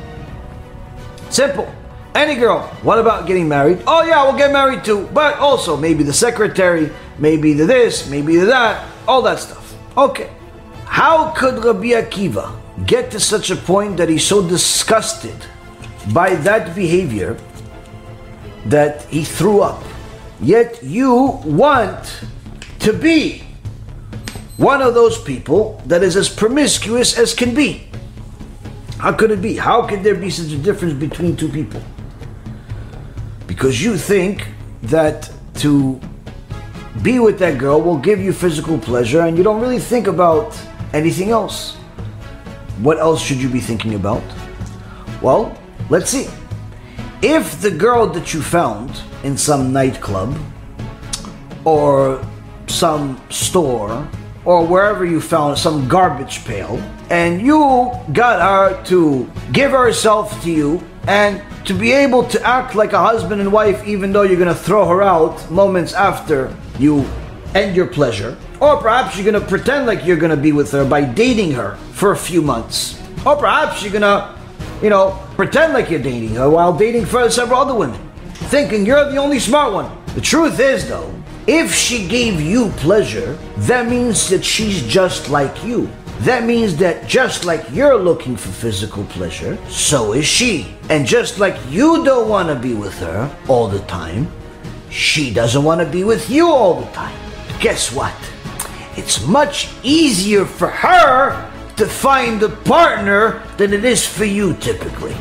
Simple. Any girl. What about getting married? Oh yeah, we'll get married too. But also maybe the secretary, maybe the this, maybe the that, all that stuff. Okay. How could Rabbi Akiva get to such a point that he's so disgusted by that behavior that he threw up? Yet you want to be one of those people that is as promiscuous as can be. How could it be? How could there be such a difference between two people? Because you think that to be with that girl will give you physical pleasure, and you don't really think about anything else. What else should you be thinking about? Well, let's see. If the girl that you found in some nightclub or some store or wherever you found some garbage pail, and you got her to give herself to you and to be able to act like a husband and wife, even though you're going to throw her out moments after you end your pleasure, or perhaps you're going to pretend like you're going to be with her by dating her for a few months, or perhaps you're going to, pretend like you're dating her while dating for several other women, thinking you're the only smart one. The truth is, though, if she gave you pleasure, that means that she's just like you. That means that just like you're looking for physical pleasure, so is she. And just like you don't want to be with her all the time, she doesn't want to be with you all the time. Guess what? It's much easier for her to find a partner than it is for you typically.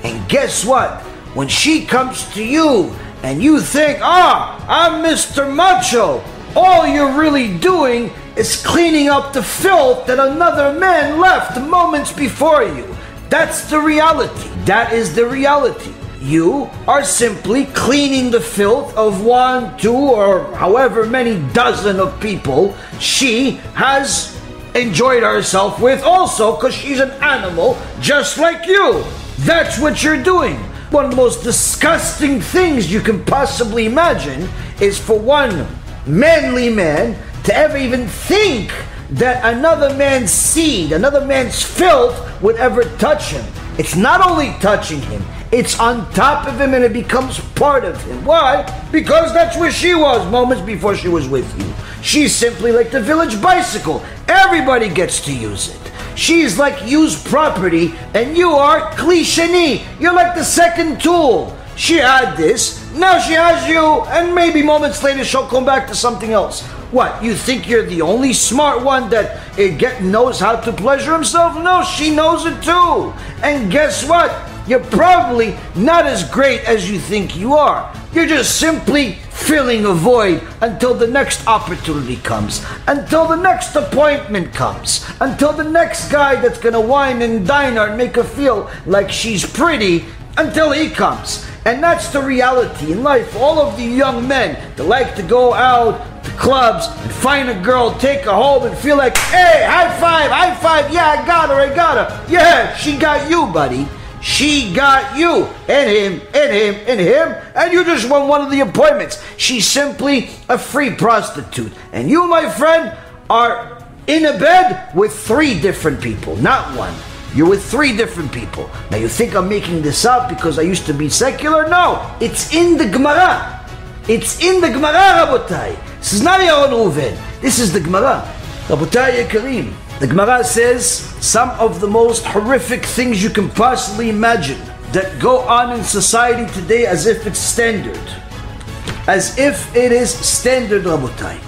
And guess what? When she comes to you and you think, I'm Mr. Macho, all you're really doing is cleaning up the filth that another man left moments before you. That's the reality. That is the reality. You are simply cleaning the filth of 1, 2, or however many dozen of people she has enjoyed herself with also, because she's an animal just like you. That's what you're doing. One of the most disgusting things you can possibly imagine is for one manly man to ever even think that another man's seed, another man's filth would ever touch him. It's not only touching him, it's on top of him and it becomes part of him. Why? Because that's where she was moments before she was with you. She's simply like the village bicycle. Everybody gets to use it. She's like used property and you are klisheni. You're like the second tool. She had this, now she has you, and maybe moments later she'll come back to something else. What, you think you're the only smart one that knows how to pleasure himself? No, she knows it too. And guess what? You're probably not as great as you think you are. You're just simply filling a void until the next opportunity comes, until the next appointment comes, until the next guy that's gonna wine and dine her and make her feel like she's pretty, until he comes. And that's the reality in life. All of the young men that like to go out to clubs and find a girl, take her home and feel like, hey, high five, yeah, I got her. Yeah, she got you, buddy. She got you, and him, and you just won one of the appointments. She's simply a free prostitute. And you, my friend, are in a bed with 3 different people, not one. You're with 3 different people. Now you think I'm making this up because I used to be secular? No, it's in the Gemara. It's in the Gemara, Rabotai. This is not Yahon Uven. This is the Gemara. Rabotai Yekarim. The Gemara says some of the most horrific things you can possibly imagine that go on in society today as if it's standard. As if it is standard, Rabotai.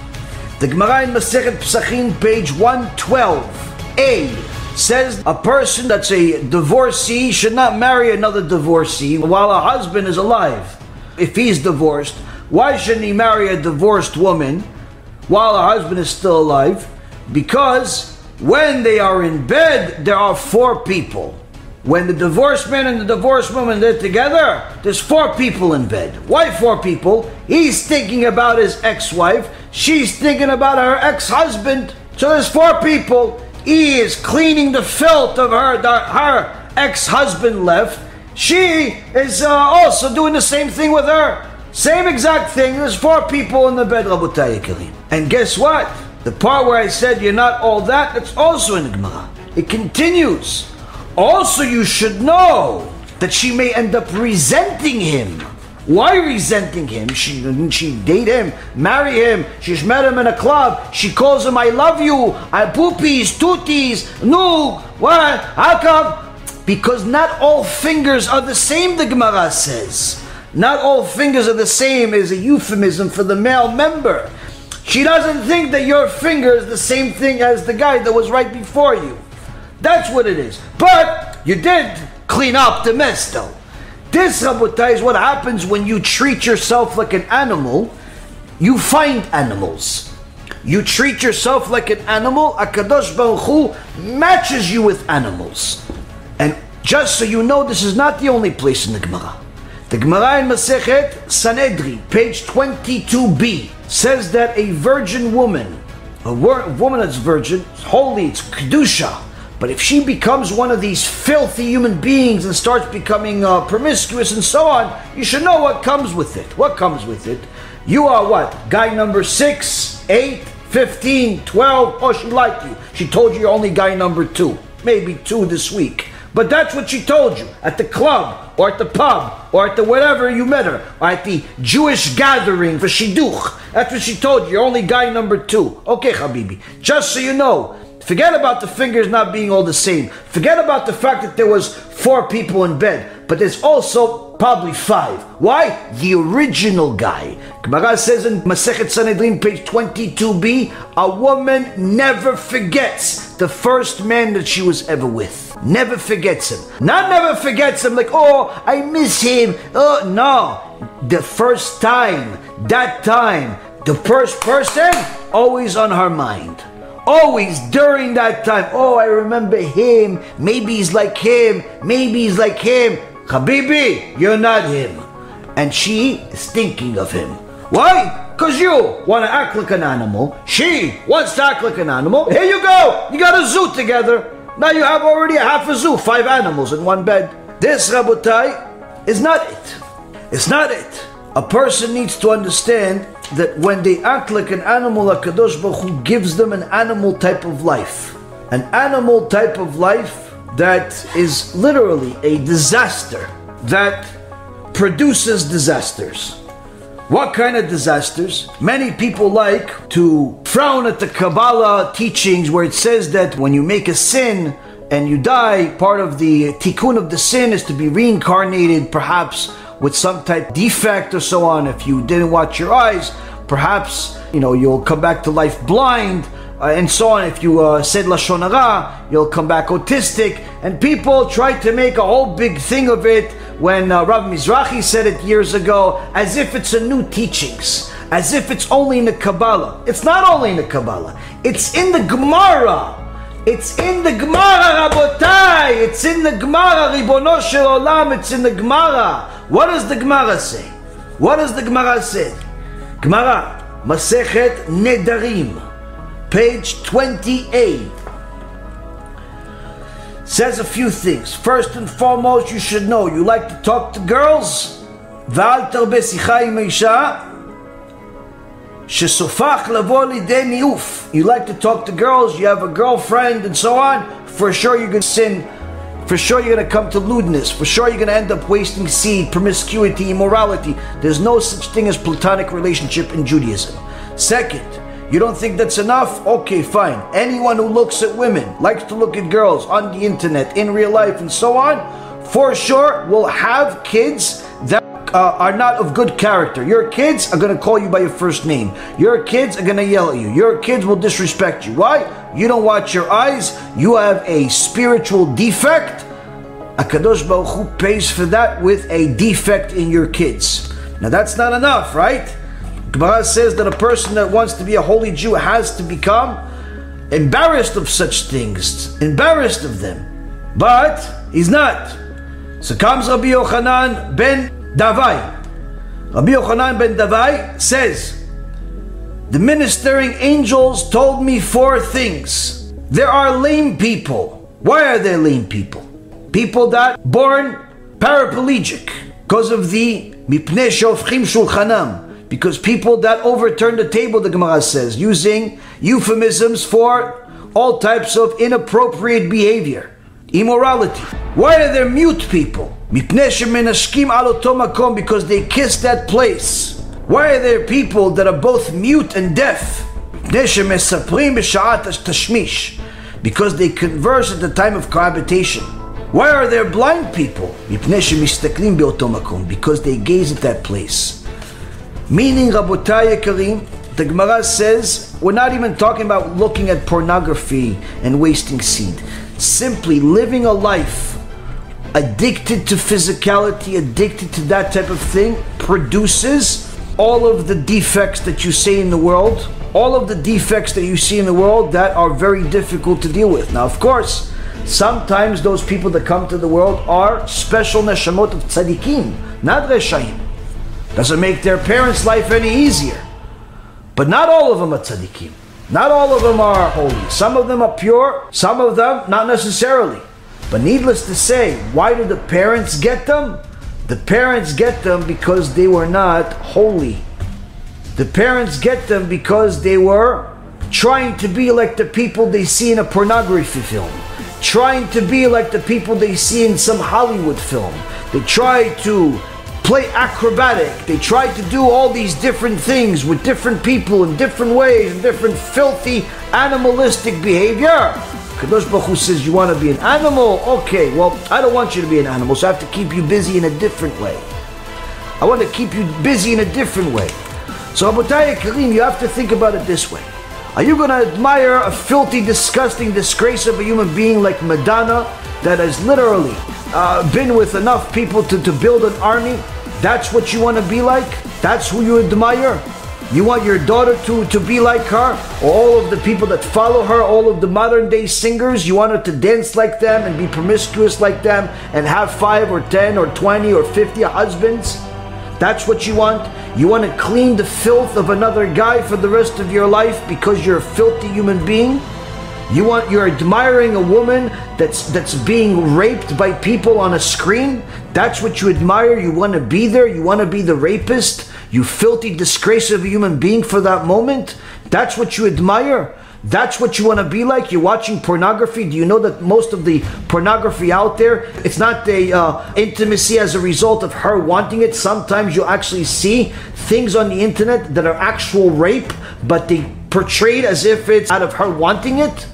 The Gemara in Masechet Pesachim, page 112a, says a person that's a divorcee should not marry another divorcee while a husband is alive. If he's divorced, why shouldn't he marry a divorced woman while a husband is still alive? Because when they are in bed, there are 4 people. When the divorced man and the divorced woman, they're together, there's 4 people in bed. Why 4 people? He's thinking about his ex-wife. She's thinking about her ex-husband. So there's 4 people. He is cleaning the filth of her ex-husband left. She is also doing the same thing with her. Same exact thing. There's 4 people in the bed, Rabotai Karim. And guess what? The part where I said you're not all that, that's also in the Gemara. It continues. Also, you should know that she may end up resenting him. Why resenting him? Didn't she date him, marry him? She's met him in a club. She calls him, I love you, I poopies, tooties, no, what? How come? Because not all fingers are the same, the Gemara says. Not all fingers are the same is a euphemism for the male member. She doesn't think that your finger is the same thing as the guy that was right before you. That's what it is. But you did clean up the mess though. This, Rabotai, is what happens when you treat yourself like an animal. You find animals. You treat yourself like an animal, HaKadosh Baruch Hu matches you with animals. And just so you know, this is not the only place in the Gemara. The Gemara in Masechet Sanhedrin, page 22b, says that a virgin woman, a woman that's virgin, it's holy, it's Kedusha, but if she becomes one of these filthy human beings and starts becoming promiscuous and so on, you should know what comes with it. What comes with it? You are what? Guy number 6, 8, 15, 12. Oh, she liked you. She told you you're only guy number 2. Maybe 2 this week. But that's what she told you at the club, or at the pub, or at the whatever you met her, or at the Jewish gathering for Shidduch. That's what she told you. You're only guy number 2. Okay, Habibi. Just so you know, forget about the fingers not being all the same. Forget about the fact that there was 4 people in bed. But there's also probably 5. Why? The original guy. Gemara says in Masechet Sanhedrin, page 22b, a woman never forgets the first man that she was ever with. Never forgets him. Not never forgets him like, oh, I miss him. Oh, no. The first time, that time, the first person, always on her mind. Always during that time. Oh, I remember him. Maybe he's like him. Maybe he's like him. Habibi, you're not him. And she is thinking of him. Why? Because you want to act like an animal. She wants to act like an animal. Here you go. You got a zoo together. Now you have already a half a zoo, 5 animals in one bed. This, Rabotai, is not it. It's not it. A person needs to understand that when they act like an animal, HaKadosh Baruch Hu gives them an animal type of life. An animal type of life that is literally a disaster, that produces disasters. What kind of disasters? Many people like to frown at the Kabbalah teachings where it says that when you make a sin and you die, part of the Tikkun of the sin is to be reincarnated, perhaps with some type of defect or so on. If you didn't watch your eyes, perhaps you'll come back to life blind, and so on. If you said Lashon Hara, you'll come back autistic. And people tried to make a whole big thing of it when Rabbi Mizrahi said it years ago, as if it's a new teachings, as if it's only in the Kabbalah. It's not only in the Kabbalah. It's in the Gemara. It's in the Gemara, Rabotai. It's in the Gemara, Ribono Shel Olam. It's in the Gemara. What does the Gemara say? What does the Gemara say? Gemara, Masechet Nedarim, page 28. Says a few things. First and foremost, you should know, you like to talk to girls? V'al tarbe sicha im isha shesofach lavo lidei niuf. You like to talk to girls, you have a girlfriend and so on, for sure you're going to sin. For sure you're going to come to lewdness. For sure you're going to end up wasting seed, promiscuity, immorality. There's no such thing as platonic relationship in Judaism. Second, you don't think that's enough? Okay, fine. Anyone who looks at women, likes to look at girls on the internet, in real life and so on, for sure will have kids that are not of good character. Your kids are going to call you by your first name. Your kids are going to yell at you. Your kids will disrespect you. Why? You don't watch your eyes. You have a spiritual defect. HaKadosh Baruch Hu pays for that with a defect in your kids. Now that's not enough, right? Gemara says that a person that wants to be a holy Jew has to become embarrassed of such things, embarrassed of them. But he's not. So comes Rabbi Yochanan ben Davai. Rabbi Yochanan ben Davai says, the ministering angels told me 4 things. There are lame people. Why are there lame people? People that born paraplegic because of the mipnei shofchim shulchanam. Because people that overturn the table, the Gemara says, using euphemisms for all types of inappropriate behavior, immorality. Why are there mute people? Because they kiss that place. Why are there people that are both mute and deaf? Because they converse at the time of cohabitation. Why are there blind people? Because they gaze at that place. Meaning, Rabotai Yekarim, the Gemara says, we're not even talking about looking at pornography and wasting seed. Simply living a life addicted to physicality, addicted to that type of thing, produces all of the defects that you see in the world, all of the defects that you see in the world that are very difficult to deal with. Now, of course, sometimes those people that come to the world are special neshamot of tzadikim, not reshaim. Doesn't make their parents' life any easier. But not all of them are tzaddikim. Not all of them are holy. Some of them are pure, some of them not necessarily. But needless to say, why do the parents get them? The parents get them because they were not holy. The parents get them because they were trying to be like the people they see in a pornography film. Trying to be like the people they see in some Hollywood film. They try to play acrobatic. They try to do all these different things with different people in different ways, in different filthy, animalistic behavior. Kadosh Baruch Hu says, you want to be an animal? Okay, well, I don't want you to be an animal, so I have to keep you busy in a different way. I want to keep you busy in a different way. So, Rabotai Karim, you have to think about it this way. Are you going to admire a filthy, disgusting disgrace of a human being like Madonna that has literally been with enough people to build an army? That's what you want to be like? That's who you admire? You want your daughter to be like her? Or all of the people that follow her, all of the modern day singers, you want her to dance like them and be promiscuous like them and have 5 or 10 or 20 or 50 husbands? That's what you want? You want to clean the filth of another guy for the rest of your life because you're a filthy human being? You're admiring a woman that's being raped by people on a screen? That's what you admire? You want to be there? You want to be the rapist? You filthy disgrace of a human being for that moment? That's what you admire? That's what you want to be like? You're watching pornography? Do you know that most of the pornography out there, it's not the intimacy as a result of her wanting it. Sometimes you actually see things on the internet that are actual rape, but they portrayed as if it's out of her wanting it.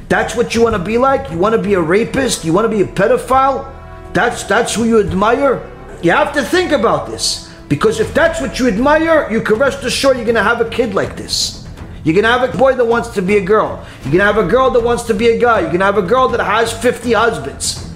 That's what you want to be like? You want to be a rapist? You want to be a pedophile? That's who you admire? You have to think about this. Because if that's what you admire, you can rest assured you're going to have a kid like this. You're going to have a boy that wants to be a girl. You're going to have a girl that wants to be a guy. You're going to have a girl that has 50 husbands.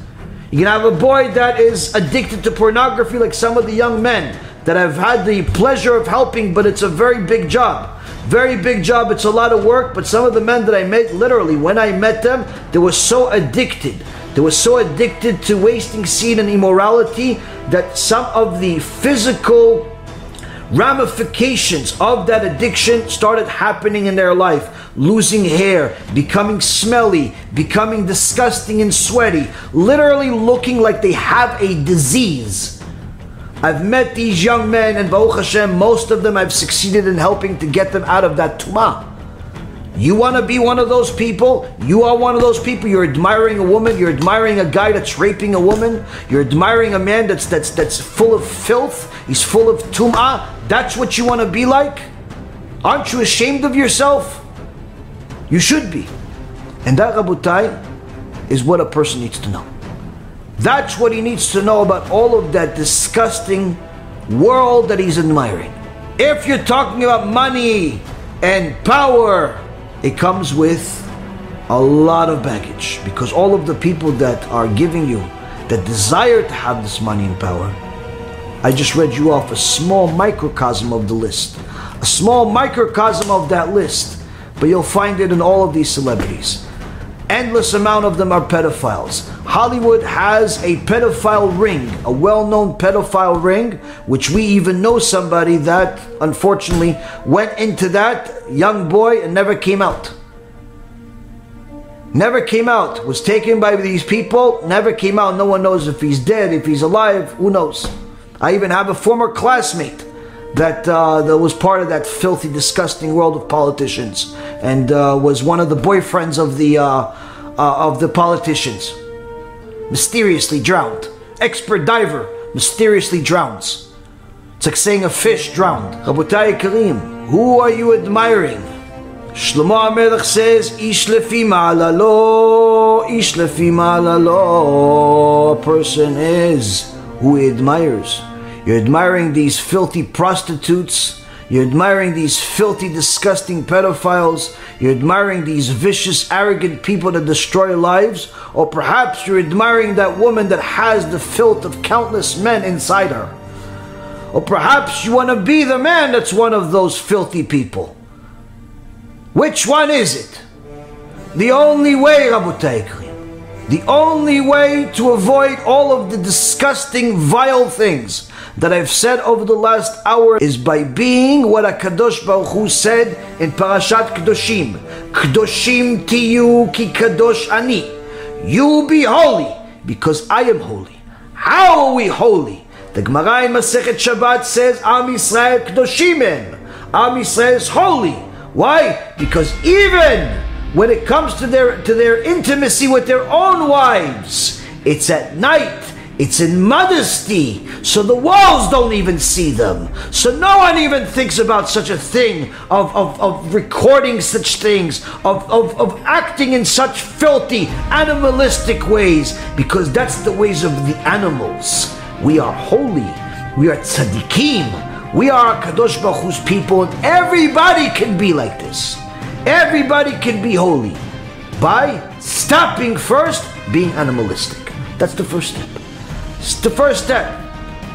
You're going to have a boy that is addicted to pornography like some of the young men that I've had the pleasure of helping, but it's a very big job. Very big job. It's a lot of work, but some of the men that I met, literally, when I met them, they were so addicted. They were so addicted to wasting seed and immorality that some of the physical ramifications of that addiction started happening in their life. Losing hair, becoming smelly, becoming disgusting and sweaty, literally looking like they have a disease. I've met these young men, and Baruch Hashem, most of them I've succeeded in helping to get them out of that tumah. You want to be one of those people? You are one of those people. You're admiring a woman. You're admiring a guy that's raping a woman. You're admiring a man that's full of filth. He's full of tum'ah. That's what you want to be like? Aren't you ashamed of yourself? You should be. And that, Rabotai, is what a person needs to know. That's what he needs to know about all of that disgusting world that he's admiring. If you're talking about money and power, it comes with a lot of baggage, because all of the people that are giving you, that desire to have this money and power, I just read you off a small microcosm of the list. A small microcosm of that list, but you'll find it in all of these celebrities. Endless amount of them are pedophiles. Hollywood has a pedophile ring, a well-known pedophile ring, which we even know somebody that unfortunately went into that young boy and never came out. Never came out. Was taken by these people, never came out. No one knows if he's dead, if he's alive, who knows. I even have a former classmate that was part of that filthy, disgusting world of politicians, and was one of the boyfriends of the politicians. Mysteriously drowned. Expert diver mysteriously drowns. It's like saying a fish drowned. Rabotai Karim, who are you admiring? Shlomo HaMelech says, Ish lefi ma'alalo, Ish lefi ma'alalo. A person is who he admires. You're admiring these filthy prostitutes. You're admiring these filthy, disgusting pedophiles. You're admiring these vicious, arrogant people that destroy lives. Or perhaps you're admiring that woman that has the filth of countless men inside her. Or perhaps you want to be the man that's one of those filthy people. Which one is it? The only way, Rabotai Karim, the only way to avoid all of the disgusting, vile things that I've said over the last hour is by being what HaKadosh Baruch Hu said in Parashat Kedoshim. Kedoshim tiyu ki kadosh ani. You be holy because I am holy. How are we holy? The Gemara in Masechet Shabbat says, Am Yisrael Kedoshim en. Am Yisrael is holy. Why? Because even when it comes to their intimacy with their own wives, it's at night. It's in modesty, so the walls don't even see them. So no one even thinks about such a thing, of recording such things, of acting in such filthy, animalistic ways, because that's the ways of the animals. We are holy. We are tzaddikim. We are Kadosh Baruch Hu's people, and everybody can be like this. Everybody can be holy by stopping first being animalistic. That's the first step. It's the first step.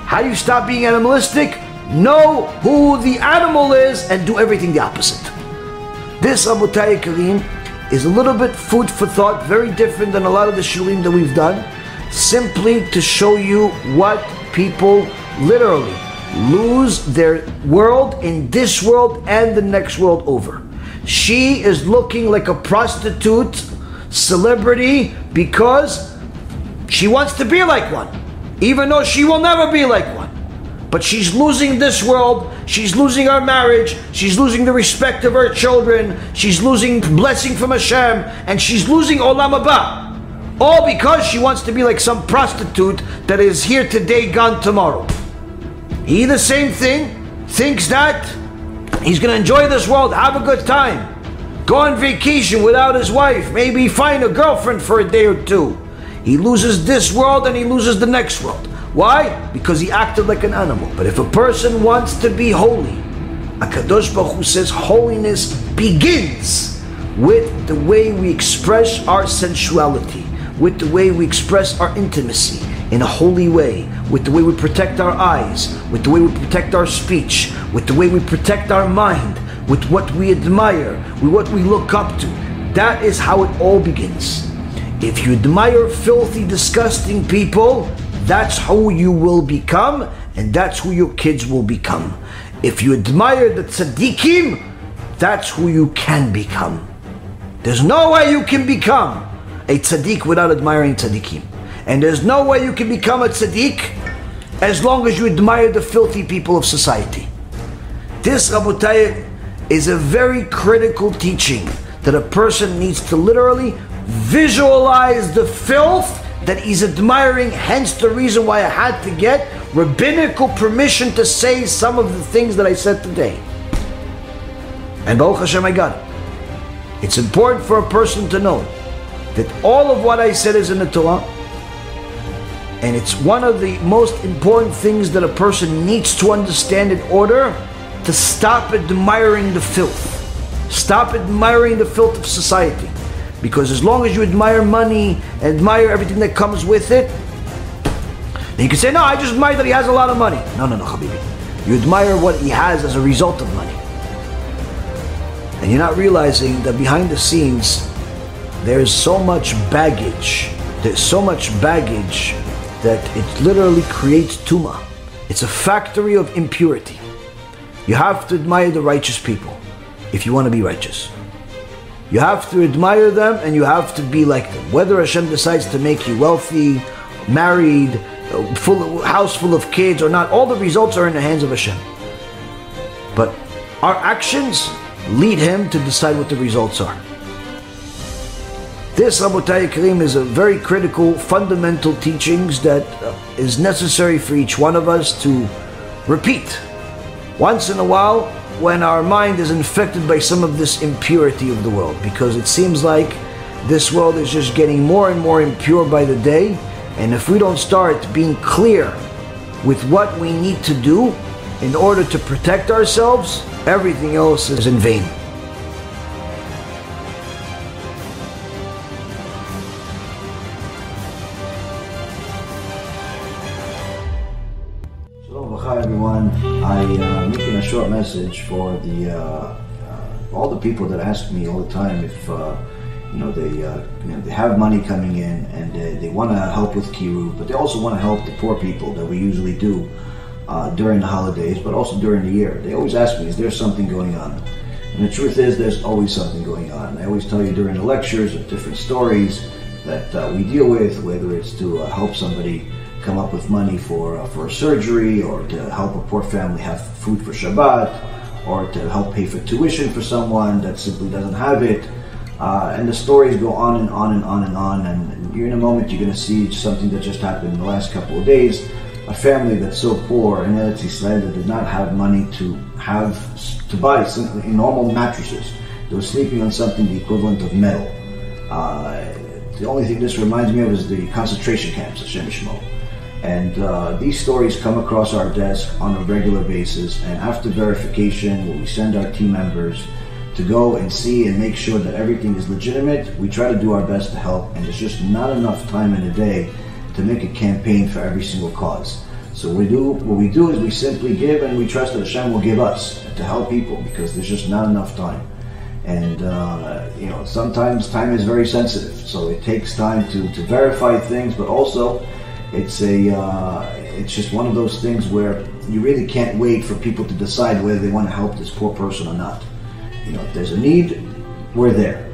How do you stop being animalistic? Know who the animal is and do everything the opposite. This, Rabotai Karim, is a little bit food for thought, very different than a lot of the shurim that we've done, simply to show you what people literally lose their world in this world and the next world over. She is looking like a prostitute celebrity because she wants to be like one, even though she will never be like one. But she's losing this world, she's losing her marriage, she's losing the respect of her children, she's losing blessing from HaShem, and she's losing Olam Haba. All because she wants to be like some prostitute that is here today, gone tomorrow. He, the same thing, thinks that he's going to enjoy this world, have a good time, go on vacation without his wife, maybe find a girlfriend for a day or two. He loses this world and he loses the next world. Why? Because he acted like an animal. But if a person wants to be holy, HaKadosh Baruch Hu says holiness begins with the way we express our sensuality, with the way we express our intimacy in a holy way, with the way we protect our eyes, with the way we protect our speech, with the way we protect our mind, with what we admire, with what we look up to. That is how it all begins. If you admire filthy, disgusting people, that's who you will become, and that's who your kids will become. If you admire the tzaddikim, that's who you can become. There's no way you can become a tzaddik without admiring tzaddikim. And there's no way you can become a tzaddik as long as you admire the filthy people of society. This, Rabotai, is a very critical teaching that a person needs to literally visualize the filth that he's admiring, hence the reason why I had to get rabbinical permission to say some of the things that I said today. And Baruch Hashem, I got it. It's important for a person to know that all of what I said is in the Torah, and it's one of the most important things that a person needs to understand in order to stop admiring the filth. Stop admiring the filth of society. Because as long as you admire money, admire everything that comes with it, then you can say, no, I just admire that he has a lot of money. No, Habibi. You admire what he has as a result of money. And you're not realizing that behind the scenes, there's so much baggage. There's so much baggage that it literally creates tumah. It's a factory of impurity. You have to admire the righteous people if you want to be righteous. You have to admire them and you have to be like them. Whether Hashem decides to make you wealthy, married, house full of kids or not, all the results are in the hands of Hashem. But our actions lead Him to decide what the results are. This, Rabotai Karim, is a very critical, fundamental teachings that is necessary for each one of us to repeat once in a while when our mind is infected by some of this impurity of the world, because it seems like this world is just getting more and more impure by the day, and if we don't start being clear with what we need to do in order to protect ourselves, everything else is in vain. Hi everyone, I'm making a short message for the all the people that ask me all the time if they have money coming in and they want to help with kiruv, but they also want to help the poor people that we usually do during the holidays, but also during the year. They always ask me, is there something going on? And the truth is, there's always something going on. I always tell you during the lectures of different stories that we deal with, whether it's to help somebody come up with money for a surgery, or to help a poor family have food for Shabbat, or to help pay for tuition for someone that simply doesn't have it. And the stories go on and on and on and on, and you're in a moment you're going to see something that just happened in the last couple of days. A family that's so poor in Eretz Yisrael that did not have money to buy simply normal mattresses. They were sleeping on something the equivalent of metal. The only thing this reminds me of is the concentration camps, Hashem Yishmo. And these stories come across our desk on a regular basis, and after verification, we send our team members to go and see and make sure that everything is legitimate. We try to do our best to help, and there's just not enough time in a day to make a campaign for every single cause. So what we do is we simply give, and we trust that Hashem will give us to help people, because there's just not enough time. And sometimes time is very sensitive, so it takes time to verify things, but also it's just one of those things where you really can't wait for people to decide whether they want to help this poor person or not. You know, if there's a need, we're there.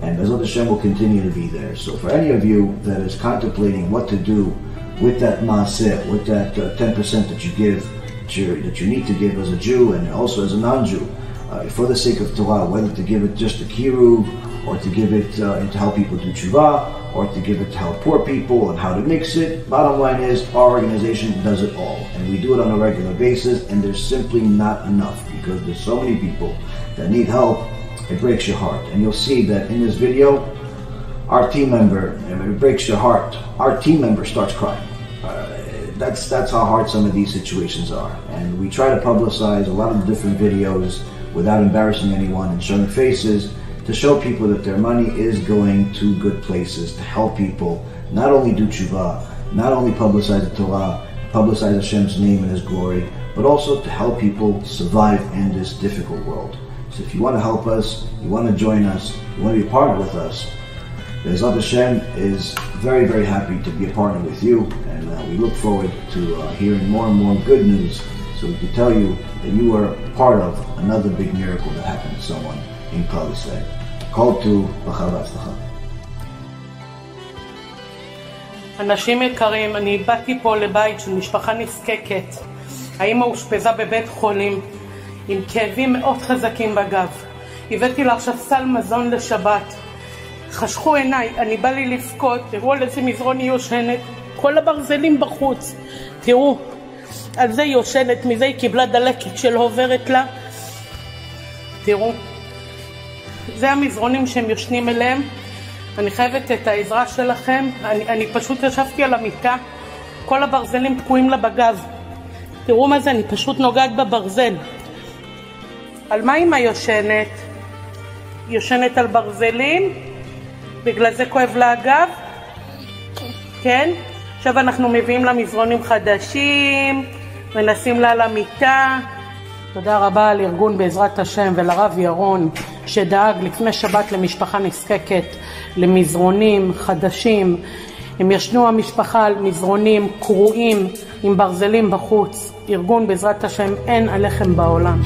And Bezrat Hashem will continue to be there. So for any of you that is contemplating what to do with that maaseh, with that 10% that you give, that you need to give as a Jew and also as a non-Jew, for the sake of Torah, whether to give it just to kiruv, or to give it to help people do tshuva, or to give it to help poor people and how to mix it. Bottom line is, our organization does it all. And we do it on a regular basis, and there's simply not enough because there's so many people that need help, it breaks your heart. And you'll see that in this video, our team member, it breaks your heart, our team member starts crying. That's how hard some of these situations are. And we try to publicize a lot of the different videos without embarrassing anyone and showing faces, to show people that their money is going to good places, to help people not only do tshuva, not only publicize the Torah, publicize Hashem's name and His glory, but also to help people survive in this difficult world. So if you want to help us, you want to join us, you want to be a partner with us, BeEzrat Hashem is very, very happy to be a partner with you, and we look forward to hearing more and more good news so we can tell you that you are part of another big miracle that happened to someone in Klal Yisrael. Call to Bachar V'Atzlacha. אנשים יקרים, אני באתי פה לבית של משפחה נזקקת. האמא אושפזה בבית חולים עם כאבים מאוד חזקים בגב. הבאתי לה עכשיו סל מזון לשבת. חשכו עיניי, אני בא לי לבכות, תראו על איזה מזרון היא יושנת, כל הברזלים בחוץ. תראו, על זה היא יושנת, מזה היא קיבלה דלקת שלא עוברת לה. תראו, זה המזרונים שהם יושנים אליהם. אני חייבת את העזרה שלכם. אני פשוט ישבתי על המיטה, כל הברזלים תקועים לה בגב. תראו מה זה, אני פשוט נוגעת בברזל. על מה אמא יושנת? יושנת על ברזלים? בגלל זה כואב לה הגב? כן? עכשיו אנחנו מביאים לה מזרונים חדשים, ונשים לה על המיטה. תודה רבה על ארגון בעזרת השם ולרב ירון שדאג לפני שבת למשפחה נזקקת למזרונים חדשים. הם ישנו המשפחה על מזרונים קרועים עם ברזלים בחוץ. ארגון בעזרת השם אין עליכם בעולם.